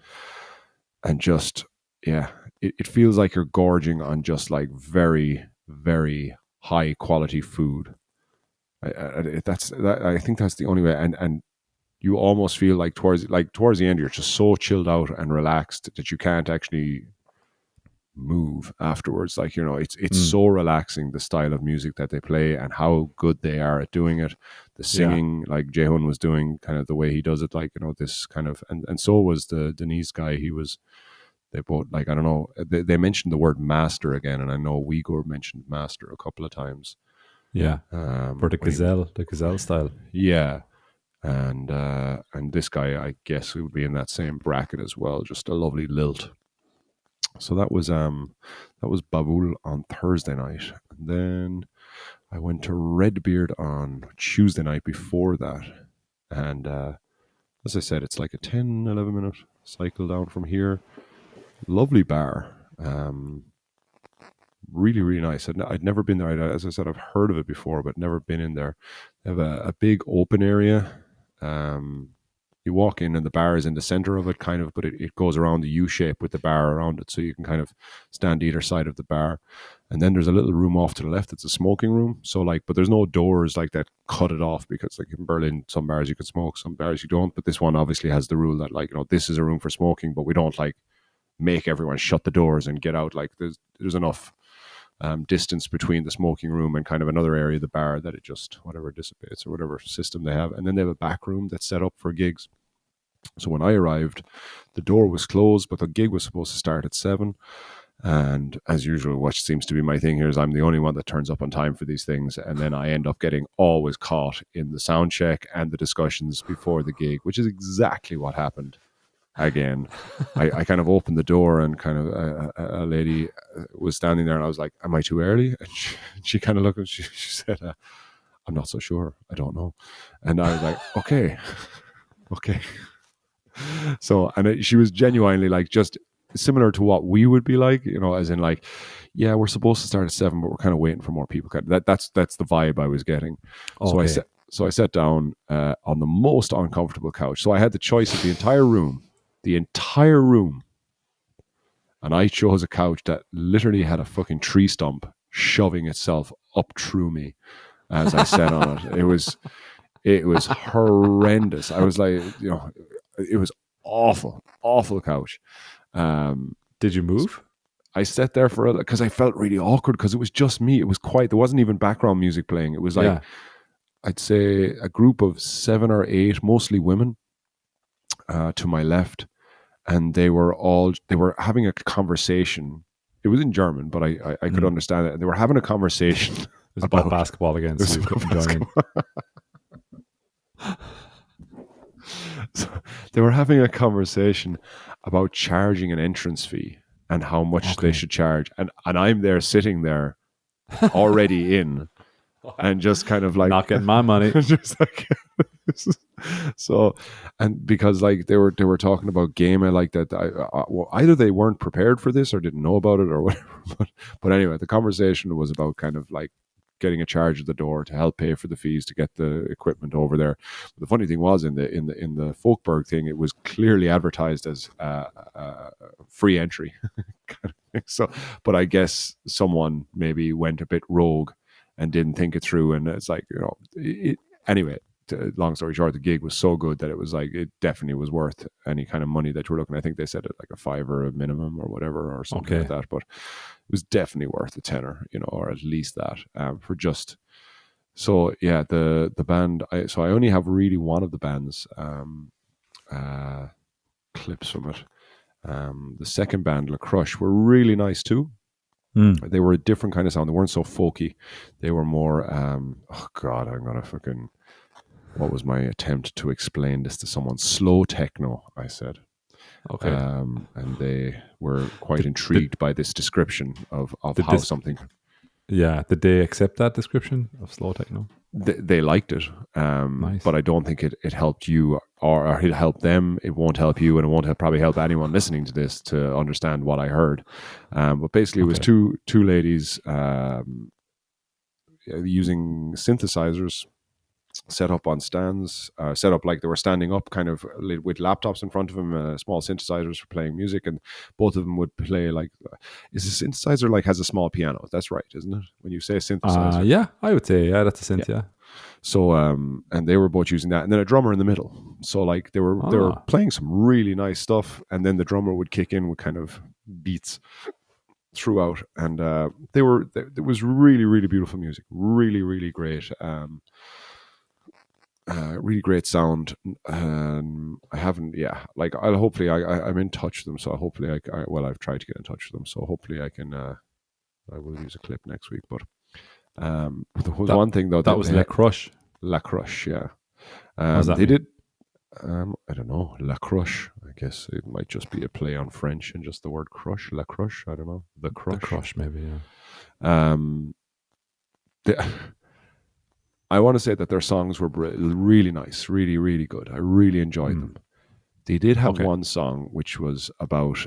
And just yeah, it feels like you're gorging on just like very, very high quality food. I think that's the only way. And you almost feel like towards the end you're just so chilled out and relaxed that you can't actually move afterwards. Like it's Mm. so relaxing, the style of music that they play and how good they are at doing it. The Yeah. singing, like Jehun was doing, kind of the way he does it, like this kind of, and so was the Denise guy. They both, like, I don't know, they mentioned the word master again, and I know Uyghur mentioned master a couple of times. Yeah. For When he, the gazelle style. yeah, and this guy, I guess, would be in that same bracket as well. Just a lovely lilt. So that was Babul on Thursday night. And then I went to Redbeard on Tuesday night before that. And as I said, it's like a 10, 11 minute cycle down from here. Lovely bar. Really, really nice. I'd never been there. As I said, I've heard of it before, but never been in there. They have a big open area. Um, You walk in and the bar is in the center of it, kind of, but it goes around the U shape with the bar around it, so you can kind of stand either side of the bar. And then there's a little room off to the left. It's a smoking room. So like, but there's no doors like that cut it off, because like in Berlin, some bars you can smoke, some bars you don't. But this one obviously has the rule that, like, this is a room for smoking, but we don't like make everyone shut the doors and get out. Like there's enough distance between the smoking room and kind of another area of the bar that it just whatever dissipates, or whatever system they have. And then they have a back room that's set up for gigs. So when I arrived, the door was closed, but the gig was supposed to start at 7. And as usual, what seems to be my thing here is I'm the only one that turns up on time for these things. And then I end up getting always caught in the sound check and the discussions before the gig, which is exactly what happened again. I kind of opened the door, and kind of a lady was standing there, and I was like, "Am I too early?" And she kind of looked, and she said, "I'm not so sure. I don't know." And I was like, "Okay, okay." So, and she was genuinely like, just similar to what we would be like, as in like, yeah, we're supposed to start at 7, but we're kind of waiting for more people. That's the vibe I was getting. So I Okay. said, so I sat down on the most uncomfortable couch. So I had the choice of the entire room, and I chose a couch that literally had a fucking tree stump shoving itself up through me as I sat on it. It was horrendous. I was like, it was awful, awful couch. Um, Did you move? I sat there because I felt really awkward, because it was just me. It was quiet. There wasn't even background music playing. It was like, Yeah. I'd say a group of 7 or 8, mostly women, to my left, and they were having a conversation. It was in German, but I could Mm. understand it. They were having a conversation It was about about basketball again, so this you couldn't join in. basketball. So they were having a conversation about charging an entrance fee and how much they Okay. should charge, and I'm there sitting there already in, and just kind of You're like, not getting my money. just like, so, and because like they were talking about game, I like that. Well, either they weren't prepared for this or didn't know about it or whatever. But anyway, the conversation was about kind of like getting a charge at the door to help pay for the fees to get the equipment over there. But the funny thing was, in the Folkberg thing, it was clearly advertised as free entry. So, but I guess someone maybe went a bit rogue and didn't think it through, and it's like, anyway. Long story short, the gig was so good that it was like, it definitely was worth any kind of money that you were looking. I think they said it like a fiver a minimum or whatever, or something like Okay. that. But it was definitely worth a tenner, or at least that, for just. So yeah, the band. So I only have really one of the band's uh, clips from it. The second band, La Crush, were really nice too. Mm. They were a different kind of sound. They weren't so folky. They were more. Oh God, I'm gonna fucking. What was my attempt to explain this to someone? Slow techno, I said. Okay. And they were quite Did, did intrigued by this description of did how this? something. Yeah. Did they accept that description of slow techno? They liked it, Nice. but I don't think it helped you, or it helped them. It won't help you, and it won't probably help anyone listening to this to understand what I heard. But basically, it was Okay. two ladies using synthesizers set up on stands, set up like they were standing up, kind of with laptops in front of them, small synthesizers for playing music, and both of them would play like. Is a synthesizer like has a small piano? That's right, isn't it? When you say synthesizer, Yeah, I would say yeah, that's a yeah. synth. Yeah. So and they were both using that, and then a drummer in the middle. So like they were Ah. playing some really nice stuff, and then the drummer would kick in with kind of beats throughout, and it was really really beautiful music, really really great. Really great sound. I haven't, yeah. Like I'll hopefully I'm in touch with them, so hopefully well, I've tried to get in touch with them, so hopefully I can. I will use a clip next week. But there was That one thing though, that that was they Le had Crush. La Crush, yeah. What does that They mean? did. I don't know, La Crush. I guess it might just be a play on French and just the word crush, La Crush. I don't know, the The Crush. Crush, maybe. Yeah. Um, the, I want to say that their songs were really nice, really, really good. I really enjoyed Mm. them. They did have Okay. one song which was about,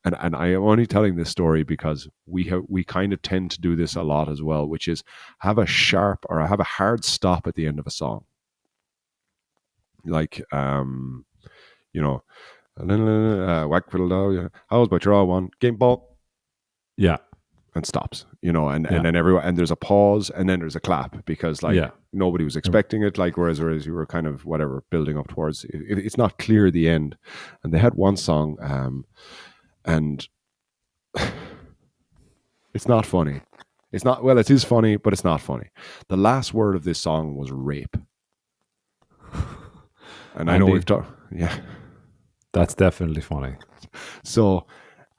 and I am only telling this story because we kind of tend to do this a lot as well, which is have a sharp or have a hard stop at the end of a song. like you know, whack fiddle dow, yeah. How's about your all one game ball Yeah. and stops, you know, and Yeah. then everyone and there's a pause and then there's a clap because like Yeah. nobody was expecting it. Like whereas you were kind of whatever building up towards it's not clear the end. And they had one song, and it's not funny. It's not well. It is funny, but it's not funny. The last word of this song was rape, and I know we've Andy, talked. Yeah, that's definitely funny. so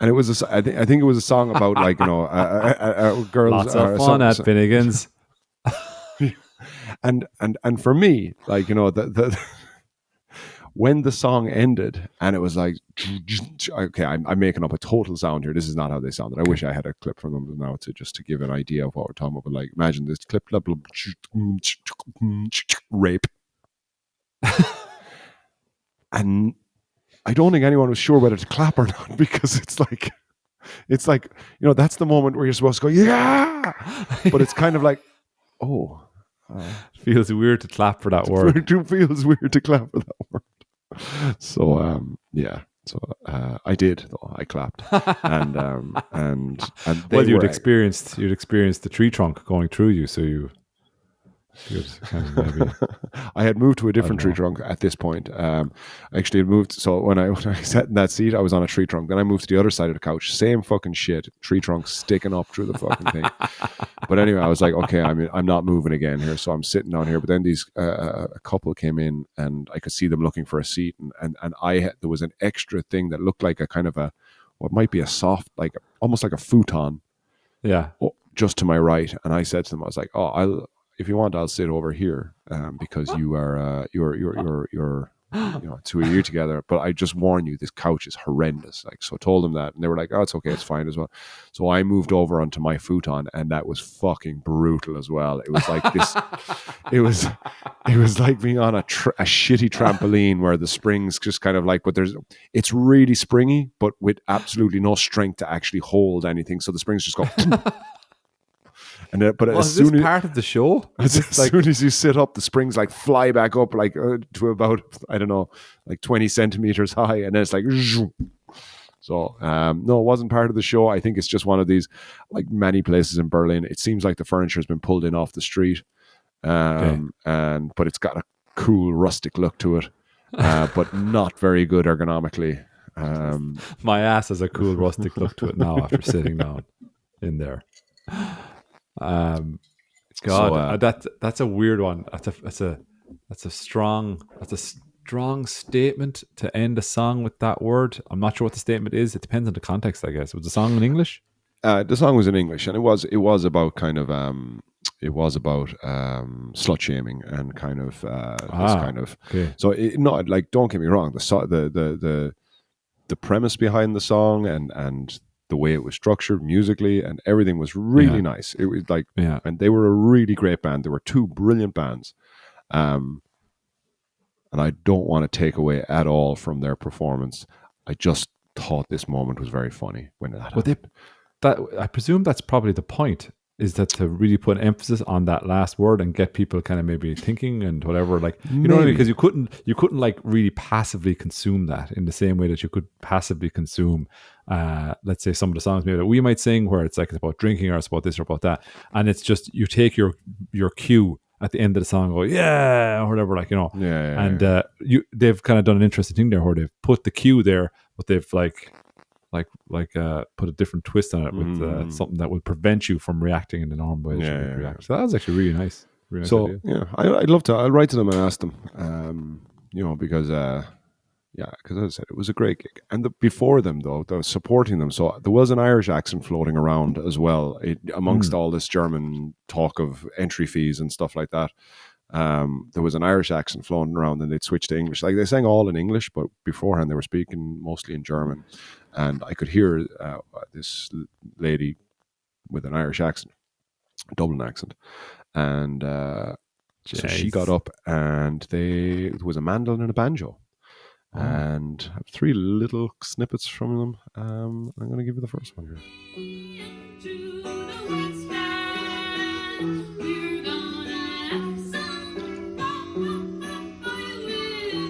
and it was I think it was a song about like girls Lots of fun at Finnegan's. and for me like the when the song ended and it was like okay, I'm making up a total sound here. This is not how they sounded. I Okay. wish I had a clip from them now to just to give an idea of what we're talking about. Like imagine this clip, rape, and I don't think anyone was sure whether to clap or not because it's like that's the moment where you're supposed to go yeah, but it's kind of like oh. Feels weird to clap for that word. It feels weird to clap for that word. So yeah, so I did though. I clapped, and they Well, were. you'd experienced the tree trunk going through you, so you'd kind of maybe, I had moved to a I don't different tree know. trunk at this point. I actually had moved. So when I sat in that seat, I was on a tree trunk. Then I moved to the other side of the couch. Same fucking shit. Tree trunk sticking up through the fucking thing. But anyway, I was like, okay, I'm not moving again here. So I'm sitting down here. But then these a couple came in, and I could see them looking for a seat, and there was an extra thing that looked like a kind of a what might be a soft, like almost like a futon, Yeah. just to my right. And I said to them, I was like, oh, I'll if you want, I'll sit over here because you are you're two of you together. But I just warn you, this couch is horrendous. Like, so I told them that, and they were like, "Oh, it's okay, it's fine as well." So I moved over onto my futon, and that was fucking brutal as well. It was like this. It was like being on a shitty trampoline where the springs just kind of like, but it's really springy, but with absolutely no strength to actually hold anything. So the springs just go. But Oh, is this part of the show? Is as this like soon as you sit up, the springs like fly back up like to about I don't know, like 20 centimeters high, and then it's like. So no, it wasn't part of the show. I think it's just one of these, like many places in Berlin. It seems like the furniture has been pulled in off the street, okay? and but it's got a cool rustic look to it, but not very good ergonomically. My ass has a cool rustic look to it now after sitting down in there. Um, so God, that's a weird one. That's a strong statement to end a song with that word. I'm not sure what the statement is. It depends on the context, I guess. Was the song in English? the song was in English, and it was about kind of slut shaming and kind of this kind Ah, of okay. so not like don't get me wrong the premise behind the song and the way it was structured musically and everything was really Yeah, nice. It was like yeah. and they were a really great band. There were two brilliant bands, um, and I don't want to take away at all from their performance. I just thought this moment was very funny when that Well, happened. that I presume that's probably the point. Is that to really put emphasis on that last word and get people kind of maybe thinking and whatever, like you know what I mean? Because Maybe. you couldn't like really passively consume that in the same way that you could passively consume, let's say some of the songs maybe that we might sing where it's like it's about drinking or it's about this or about that, and it's just you take your cue at the end of the song, and go yeah or whatever, like Yeah, yeah, and yeah. they've kind of done an interesting thing there where they've put the cue there, but they've put a different twist on it with Mm, something that would prevent you from reacting in the normal way that you yeah, would yeah, yeah. react. So that was actually really nice So idea. yeah, I'd love to. I'll write to them and ask them. Because yeah, because as I said, it was a great gig. And before them though, they were supporting them. So there was an Irish accent floating around as well, amongst Mm, all this German talk of entry fees and stuff like that. There was an Irish accent floating around, and they'd switch to English. Like they sang all in English, but beforehand they were speaking mostly in German. And I could hear this lady with an Irish accent, Dublin accent, and so she got jeez. up, and there was a mandolin and a banjo, Oh, and I have three little snippets from them. I'm going to give you the first one here. To the westland, we're gonna have some fun.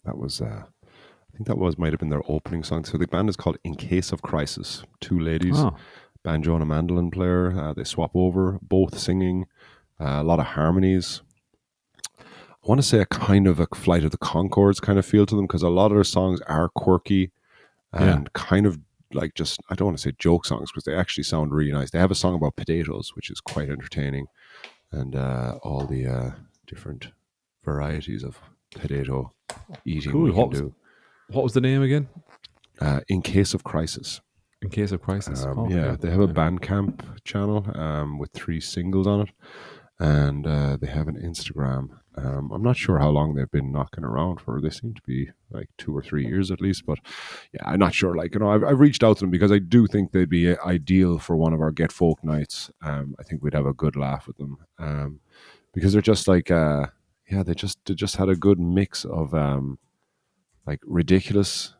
That was I think that was might have been their opening song. So the band is called In Case of Crisis. Two ladies, Oh, banjo and a mandolin player. They swap over, both singing, a lot of harmonies. I want to say a kind of a Flight of the Concords kind of feel to them because a lot of their songs are quirky yeah. and kind of like just, I don't want to say joke songs because they actually sound really nice. They have a song about potatoes, which is quite entertaining, and all the different varieties of potato eating Cool. we can do. What was the name again? In Case of Crisis. In case of crisis. Yeah, Okay. they have a Yeah. Bandcamp channel with 3 singles on it, and they have an Instagram. I'm not sure how long they've been knocking around for. They seem to be like 2 or 3 years at least, but yeah, I'm not sure. Like, I've reached out to them because I do think they'd be ideal for one of our Get Folk nights. I think we'd have a good laugh with them because they're just like, yeah, they just had a good mix of like ridiculous.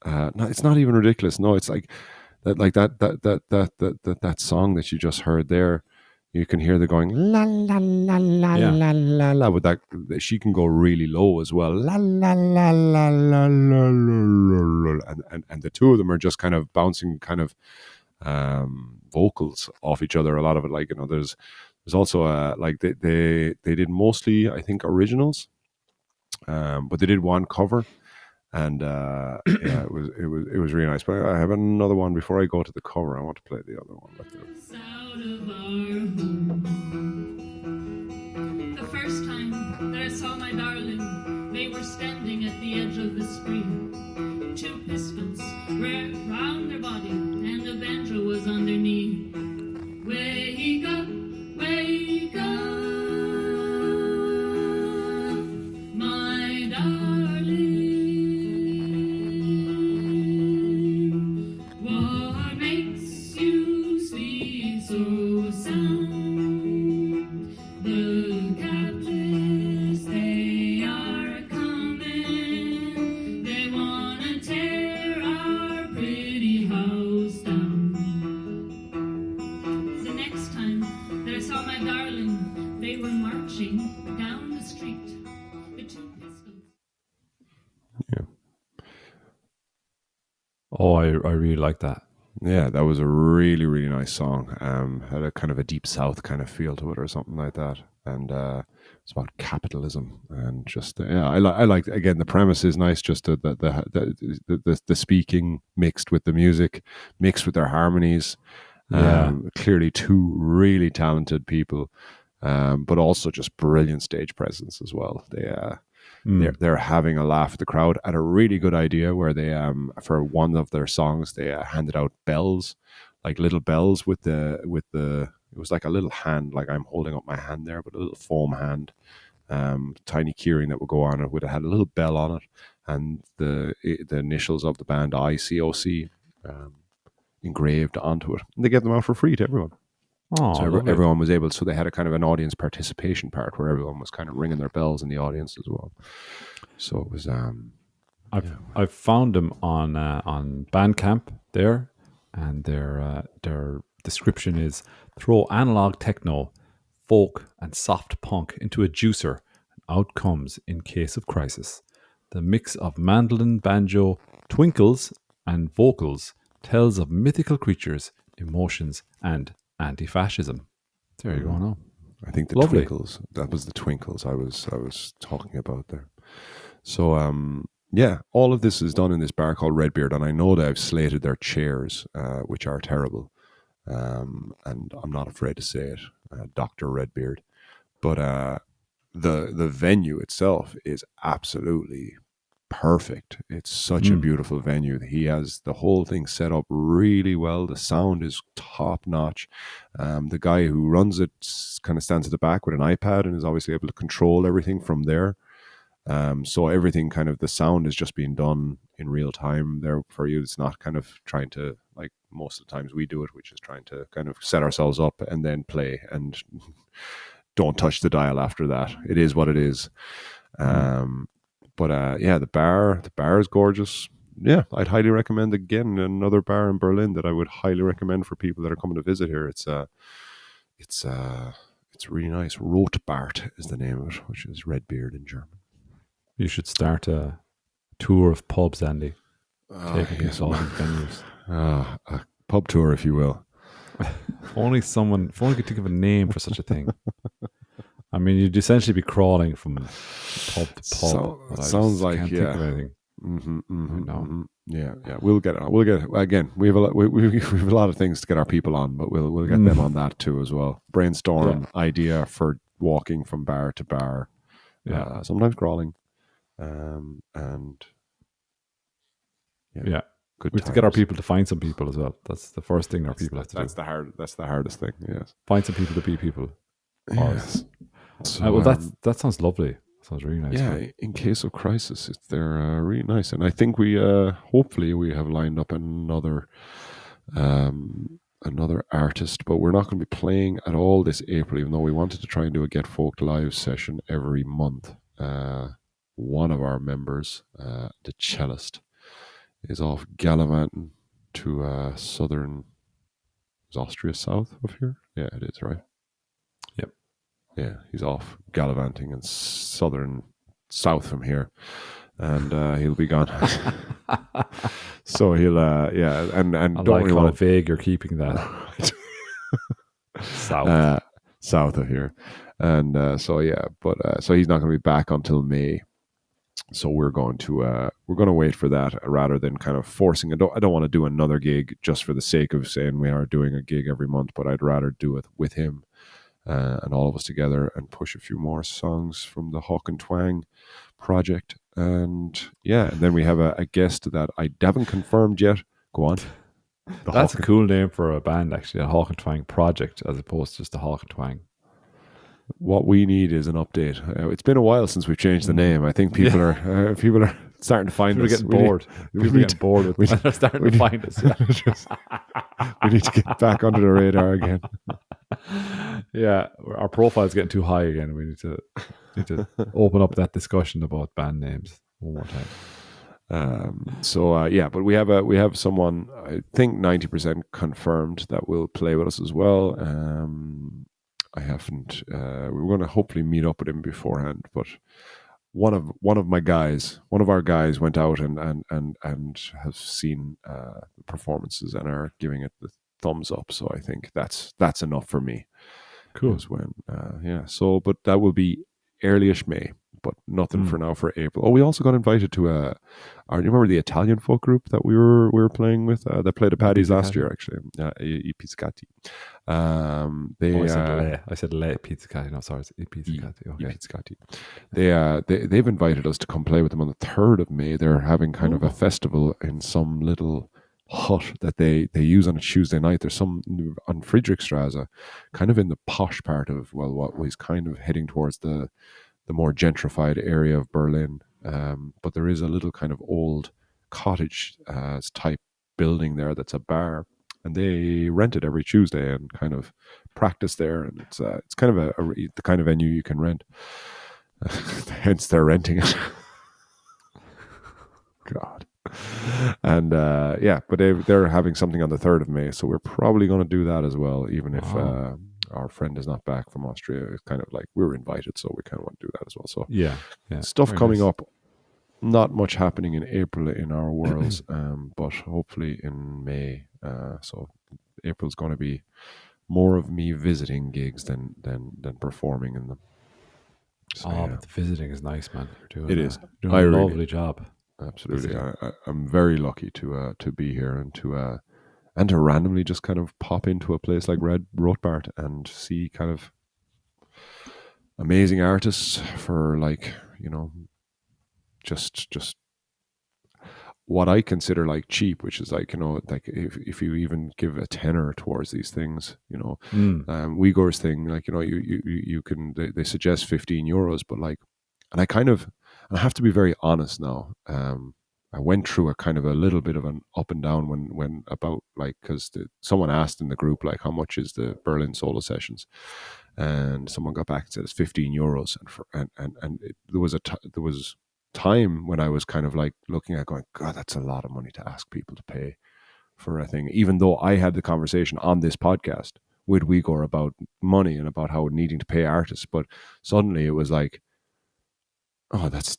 No, it's not even ridiculous. No, it's like that song that you just heard there. You can hear the going la la la la Yeah. la la la. With that, she can go really low as well. La la la la la la la, la. And the two of them are just kind of bouncing kind of vocals off each other. A lot of it, like, there's also like they did mostly, I think, originals, but they did one cover, and yeah, it was really nice. But I have another one before I go to the cover. I want to play the other one. Out of our home. The first time that I saw my darling, they were standing at the edge of the stream. Two pistols wrapped round their body, and a banjo was on their knee. Wake up, my darling. What makes you sleep so sound? The captives, they are coming. They wanna tear our pretty house down. The next time that I saw my darling, they were marching down the street. The two pistols. Yeah, Oh, I really like that. yeah, that was a really really nice song. Had a kind of a deep south kind of feel to it, or something like that, and it's about capitalism and just yeah, I like again the premise is nice. Just the speaking mixed with the music, mixed with their harmonies. Yeah. Clearly, two really talented people, but also just brilliant stage presence as well. Mm. They're having a laugh at the crowd at a really good idea where they for one of their songs they handed out bells, like little bells with the it was like a little hand, like I'm holding up my hand there, but a little foam hand, tiny keyring that would go on it, would have had a little bell on it, and the initials of the band ICOC um, engraved onto it. And they gave them out for free to everyone. Oh, So lovely. everyone was able. So they had a kind of an audience participation part where everyone was kind of ringing their bells in the audience as well. So it was, I've yeah, I've found them on Bandcamp there, and their description is throw analog techno, folk, and soft punk into a juicer, and out comes In Case of Crisis. The mix of mandolin, banjo, twinkles, and vocals tells of mythical creatures, emotions, and anti-fascism. There you go. Now, I think the lovely. twinkles. That was the twinkles I was talking about there. So yeah, all of this is done in this bar called Redbeard, and I know they've slated their chairs, which are terrible. And I'm not afraid to say it, Doctor Redbeard. But the venue itself is absolutely perfect. It's such a Mm. beautiful venue. He has the whole thing set up really well. The sound is top notch. The guy who runs it kind of stands at the back with an iPad and is obviously able to control everything from there. So everything kind of the sound is just being done in real time there for you. It's not kind of trying to, like most of the times we do it, which is trying to kind of set ourselves up and then play and don't touch the dial after that. It is what it is. Mm. Um, but yeah, the bar is gorgeous. Yeah, I'd highly recommend again another bar in Berlin that I would highly recommend for people that are coming to visit here. It's it's really nice. Rotbart is the name of it, which is Redbeard in German. You should start a tour of pubs, Andy. Taking Yes, people to all these venues. a pub tour, if you will. If only could think of a name for such a thing. I mean, you'd essentially be crawling from pub to pub, but I Sounds just like, can't think yeah. of anything right Mm-hmm, now. mm-hmm. Yeah, yeah. We'll get it. We'll get it. Again, we have we have a lot of things to get our people on, but we'll get them on that too as well. Brainstorm idea for walking from bar to bar, Yeah, sometimes crawling, and yeah. good We have to get our times. people to find some people as well. That's the first thing our people have to do. That's the hardest thing. Yes. Find some people to be people. Yes. So Well, that sounds lovely. Sounds really nice. yeah, Man. in case of crisis, they're really nice, and I think we hopefully we have lined up another artist, but we're not going to be playing at all this April, even though we wanted to try and do a Get Folk live session every month. One of our members, the cellist, is off gallivanting to southern, is Austria south of here? Yeah, it is, right? Yep. Yeah, he's off gallivanting in southern south from here, and he'll be gone. So he'll and I don't like really how want vague you're keeping that. South. south of here, and so yeah, but so he's not going to be back until May. So we're going to wait for that rather than kind of forcing. I don't want to do another gig just for the sake of saying we are doing a gig every month, but I'd rather do it with him and all of us together and push a few more songs from the Hawk and Twang project. And yeah, and then we have a guest that I haven't confirmed yet. Go on. That's a cool name for a band, actually, a Hawk and Twang project, as opposed to just a Hawk and Twang. What we need is an update. It's been a while since we've changed the name. I think people are starting to find People are us. getting bored. People are getting bored with it. They're starting to find us. Yeah. We need to get back under the radar again. Yeah, our profile's getting too high again. We need to open up that discussion about band names one more time. But we have someone I think 90% confirmed that will play with us as well. I haven't. We're going to hopefully meet up with him beforehand, but one of our guys went out and has seen performances and are giving it the thumbs up. So I think that's enough for me. Cool. So, but that will be early-ish May, but nothing for now for April. Oh, we also got invited to do you remember the Italian folk group that we were playing with? They played at Paddy's last year, actually. I Pizzicati. I said Le Pizzicati. No, sorry, it's I Pizzicati. Okay. Pizzicati. They've invited us to come play with them on the 3rd of May. They're having kind of a festival in some little hut that they use on a Tuesday night. There's some on Friedrichstrasse, kind of in the posh part of what was kind of heading towards the more gentrified area of Berlin. But there is a little kind of old cottage type building there that's a bar, and they rent it every Tuesday and kind of practice there. And it's kind of the kind of venue you can rent. Hence, they're renting it. God. And but they're having something on the 3rd of May, so we're probably going to do that as well, even if our friend is not back from Austria. It's kind of like we were invited, so we kind of want to do that as well. So yeah. Stuff Very coming nice. up. Not much happening in April in our worlds, but hopefully in May. So April's going to be more of me visiting gigs than performing in them. So, But the visiting is nice, man. You're It doing is. doing I a really- lovely job. Absolutely, I'm very lucky to be here and to randomly just kind of pop into a place like Red Rotbart and see kind of amazing artists for just what I consider like cheap, which is like like if you even give a tenner towards these things, Uyghur's thing, like you can they suggest €15, but like, and I have to be very honest now. I went through a kind of a little bit of an up and down when about like because someone asked in the group like how much is the Berlin solo sessions, and someone got back and said it's €15, there was time when I was kind of like looking at going, God, that's a lot of money to ask people to pay for a thing, even though I had the conversation on this podcast with Uyghur about money and about how needing to pay artists, but suddenly it was like oh, that's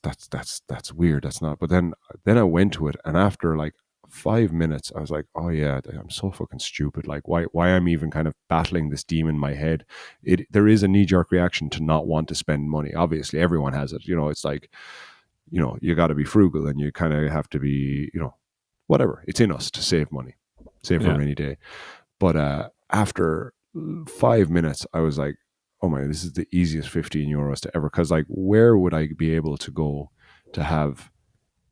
weird. That's not. But then I went to it, and after like 5 minutes, I was like, oh yeah, I'm so fucking stupid. Like why I'm even kind of battling this demon in my head. There is a knee jerk reaction to not want to spend money. Obviously, everyone has it. It's like, you got to be frugal, and you kind of have to be, whatever. It's in us to save money, save for a Yeah. rainy day. But after 5 minutes, I was like, oh my, this is the easiest 15 euros to ever. Because, like, where would I be able to go to have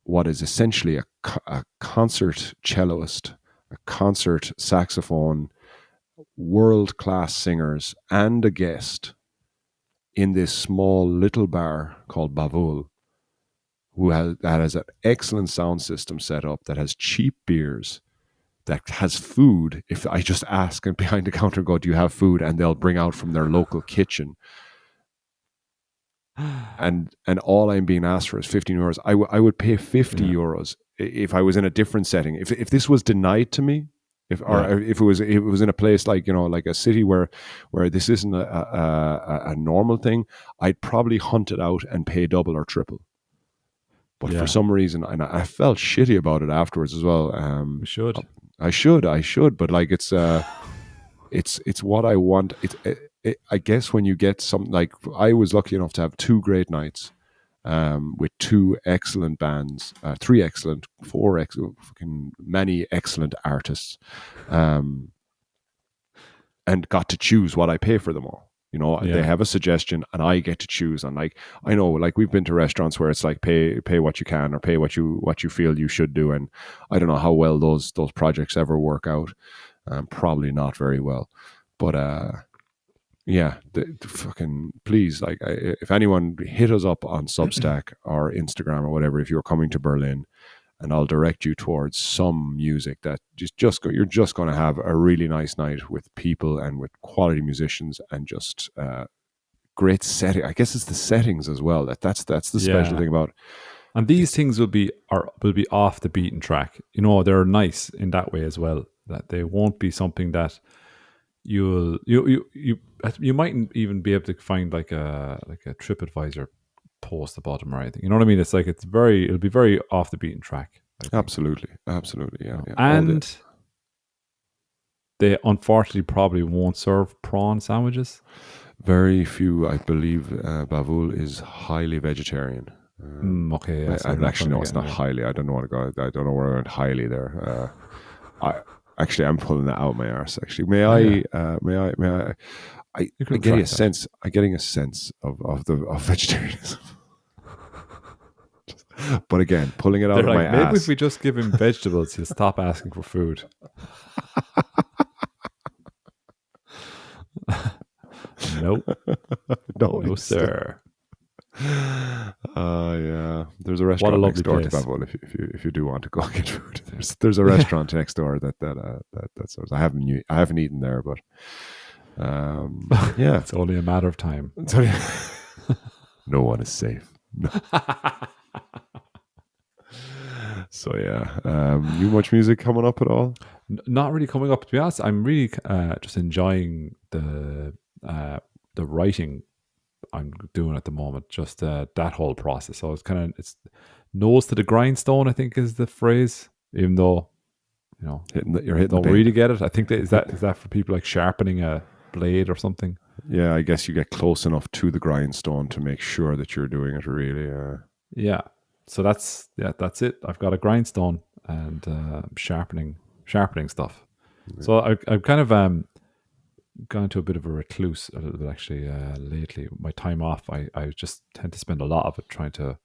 what is essentially a concert celloist, a concert saxophone, world class singers, and a guest in this small little bar called Bavul, that has an excellent sound system set up, that has cheap beers, that has food. If I just ask and behind the counter go, do you have food? And they'll bring out from their local kitchen. And all I'm being asked for is 15 euros. I would pay 50 Yeah. euros if I was in a different setting. If this was denied to me, Yeah. if it was in a place like, like a city where this isn't a normal thing, I'd probably hunt it out and pay double or triple. But for Yeah. some reason, and I felt shitty about it afterwards as well. We should. I should, but like it's what I want. I guess when you get some, like, I was lucky enough to have 2 great nights, with 2 excellent bands, 3 excellent, 4 excellent, fucking many excellent artists, um, and got to choose what I pay for them all. They Yeah. have a suggestion, and I get to choose. And like, I know, like, we've been to restaurants where it's like pay what you can, or pay what you feel you should do. And I don't know how well those projects ever work out. Probably not very well. But yeah, the fucking please, like, if anyone hit us up on Substack or Instagram or whatever, if you're coming to Berlin, and I'll direct you towards some music that you're just going to have a really nice night with people and with quality musicians, and just great setting. I guess it's the settings as well. That's the special Yeah. thing about. And these things will be off the beaten track. They're nice in that way as well. That they won't be something that you mightn't even be able to find like a TripAdvisor post about them or anything. You know what I mean? It's like it'll be very off the beaten track, I think. Absolutely, yeah, yeah. All the And they unfortunately probably won't serve prawn sandwiches. very few, I believe, Bavul is highly vegetarian. Okay, yeah. So And not actually, going no, to it's get not highly. I don't know what to go. I don't know where I went highly there. I'm pulling that out my arse. Actually, may Oh, yeah. may I? You I could getting a retract that. sense. I'm getting a sense of vegetarianism. But again, pulling it out They're of my like, maybe if ass. we just give him vegetables, he'll stop asking for food. Nope. No, No, sir. Yeah. There's a What a restaurant next lovely door to place. Bavul if you do want to go get food. There's a restaurant next door that serves. I haven't eaten there, but yeah. It's only a matter of time. So, no one is safe. No. So yeah, you much music coming up at all? Not really coming up, to be honest. I'm really just enjoying the writing I'm doing at the moment. Just that whole process. So it's nose to the grindstone, I think is the phrase. Even though You're hitting the don't paint. really get it. I think that is that for people like sharpening a blade or something. Yeah, I guess you get close enough to the grindstone to make sure that you're doing it really. Yeah. So that's it. I've got a grindstone and sharpening stuff. So I've kind of gone to a bit of a recluse a little bit actually lately. My time off, I just tend to spend a lot of it trying to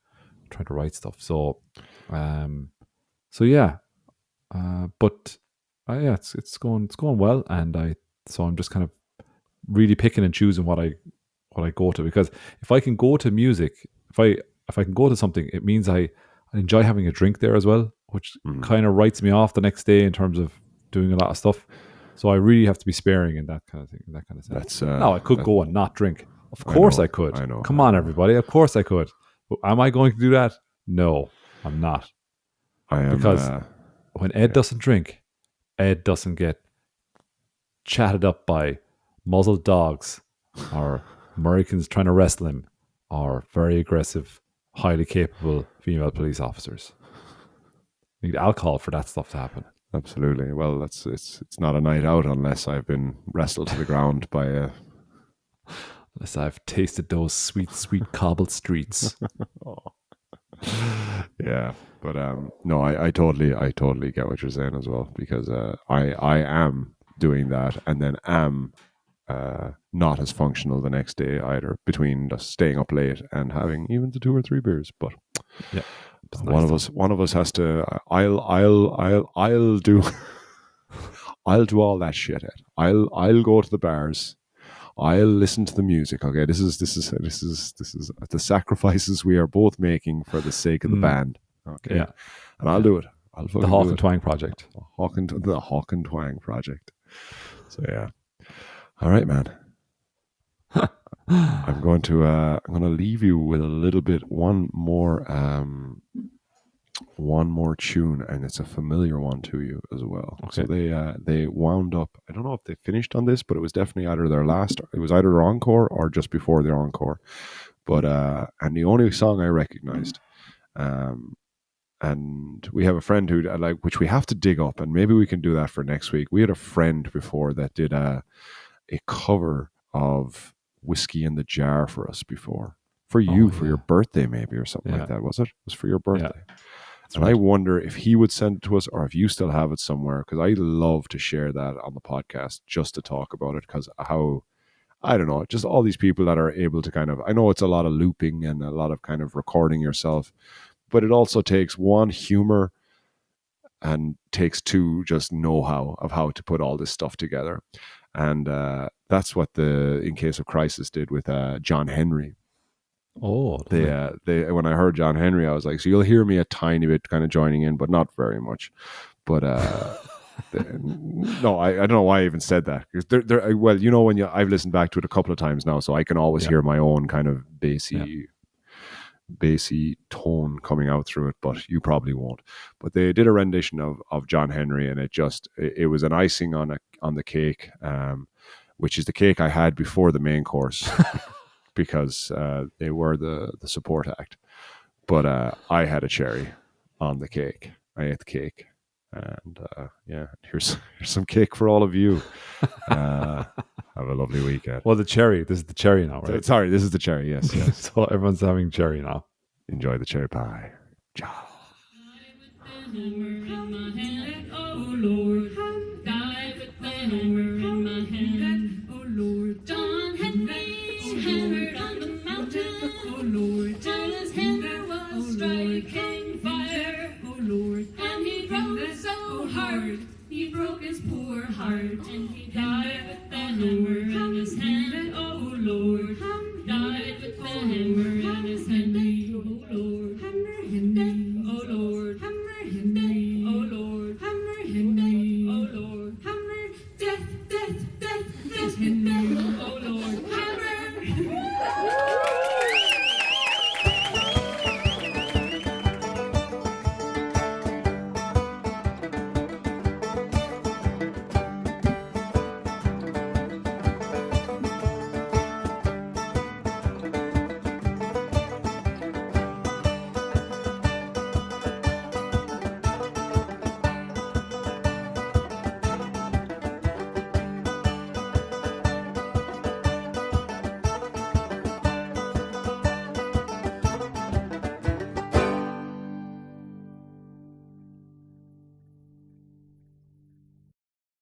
write stuff. So yeah, but yeah, it's going well, and I'm just kind of really picking and choosing what I go to, because if I can go to music, if I can go to something, it means I enjoy having a drink there as well, which kind of writes me off the next day in terms of doing a lot of stuff. So I really have to be sparing in that kind of thing, in that kind of sense. That's Now I could go and not drink. Of course I could. I know. Come on, everybody. Of course I could. But am I going to do that? No, I'm not. I am Because when Ed doesn't drink, Ed doesn't get chatted up by muzzled dogs or Americans trying to wrestle him or very aggressive highly capable female police officers. You need alcohol for that stuff to happen. Absolutely. Well, it's not a night out unless I've been wrestled to the ground by a. Unless I've tasted those sweet, sweet cobbled streets. Yeah, but no, I totally get what you're saying as well, because I am doing that and then am not as functional the next day either, between just staying up late and having even the 2 or 3 beers. But Yeah. It's one nice of us has to. I'll do. I'll do all that shit. Ed. I'll go to the bars. I'll listen to the music. Okay, this is the sacrifices we are both making for the sake of the band. Okay, Yeah. and I'll do it. I'll The fucking Hawk do and it. Twang project. The Hawk and Twang project. So yeah. All right, man. I'm going to leave you with a little bit one more tune, and it's a familiar one to you as well. Okay. So they wound up. I don't know if they finished on this, but it was definitely either their last. It was either their encore or just before their encore. But and the only song I recognized, and we have a friend who which we have to dig up, and maybe we can do that for next week. We had a friend before that did a cover of Whiskey in the Jar for us before. For you, for your birthday, maybe, or something like that. Was it? It was for your birthday. Yeah. And right. I wonder if he would send it to us, or if you still have it somewhere, because I love to share that on the podcast just to talk about it, because how, I don't know, just all these people that are able to kind of, I know it's a lot of looping and a lot of kind of recording yourself, but it also takes one, humor, and takes two, just know-how of how to put all this stuff together. And that's what the In Case of Crisis did with John Henry. Oh, they when I heard John Henry, I was like, so you'll hear me a tiny bit kind of joining in, but not very much. But no, I don't know why I even said that, because well, you know, I've listened back to it a couple of times now, so I can always hear my own kind of bassy tone coming out through it, but you probably won't. But they did a rendition of John Henry, and it was an icing on the cake, which is the cake I had before the main course. Because they were the support act. But I had a cherry on the cake. I ate the cake. And here's some cake for all of you. Have a lovely weekend. Well, this is the cherry now, right? Sorry, this is the cherry, yes. So everyone's having cherry now. Enjoy the cherry pie. Ciao. John Henry's hammered on the mountain. Oh Lord, till his hammer was striking fire. Oh Lord, and he drove so hard, he broke his poor heart, and he died.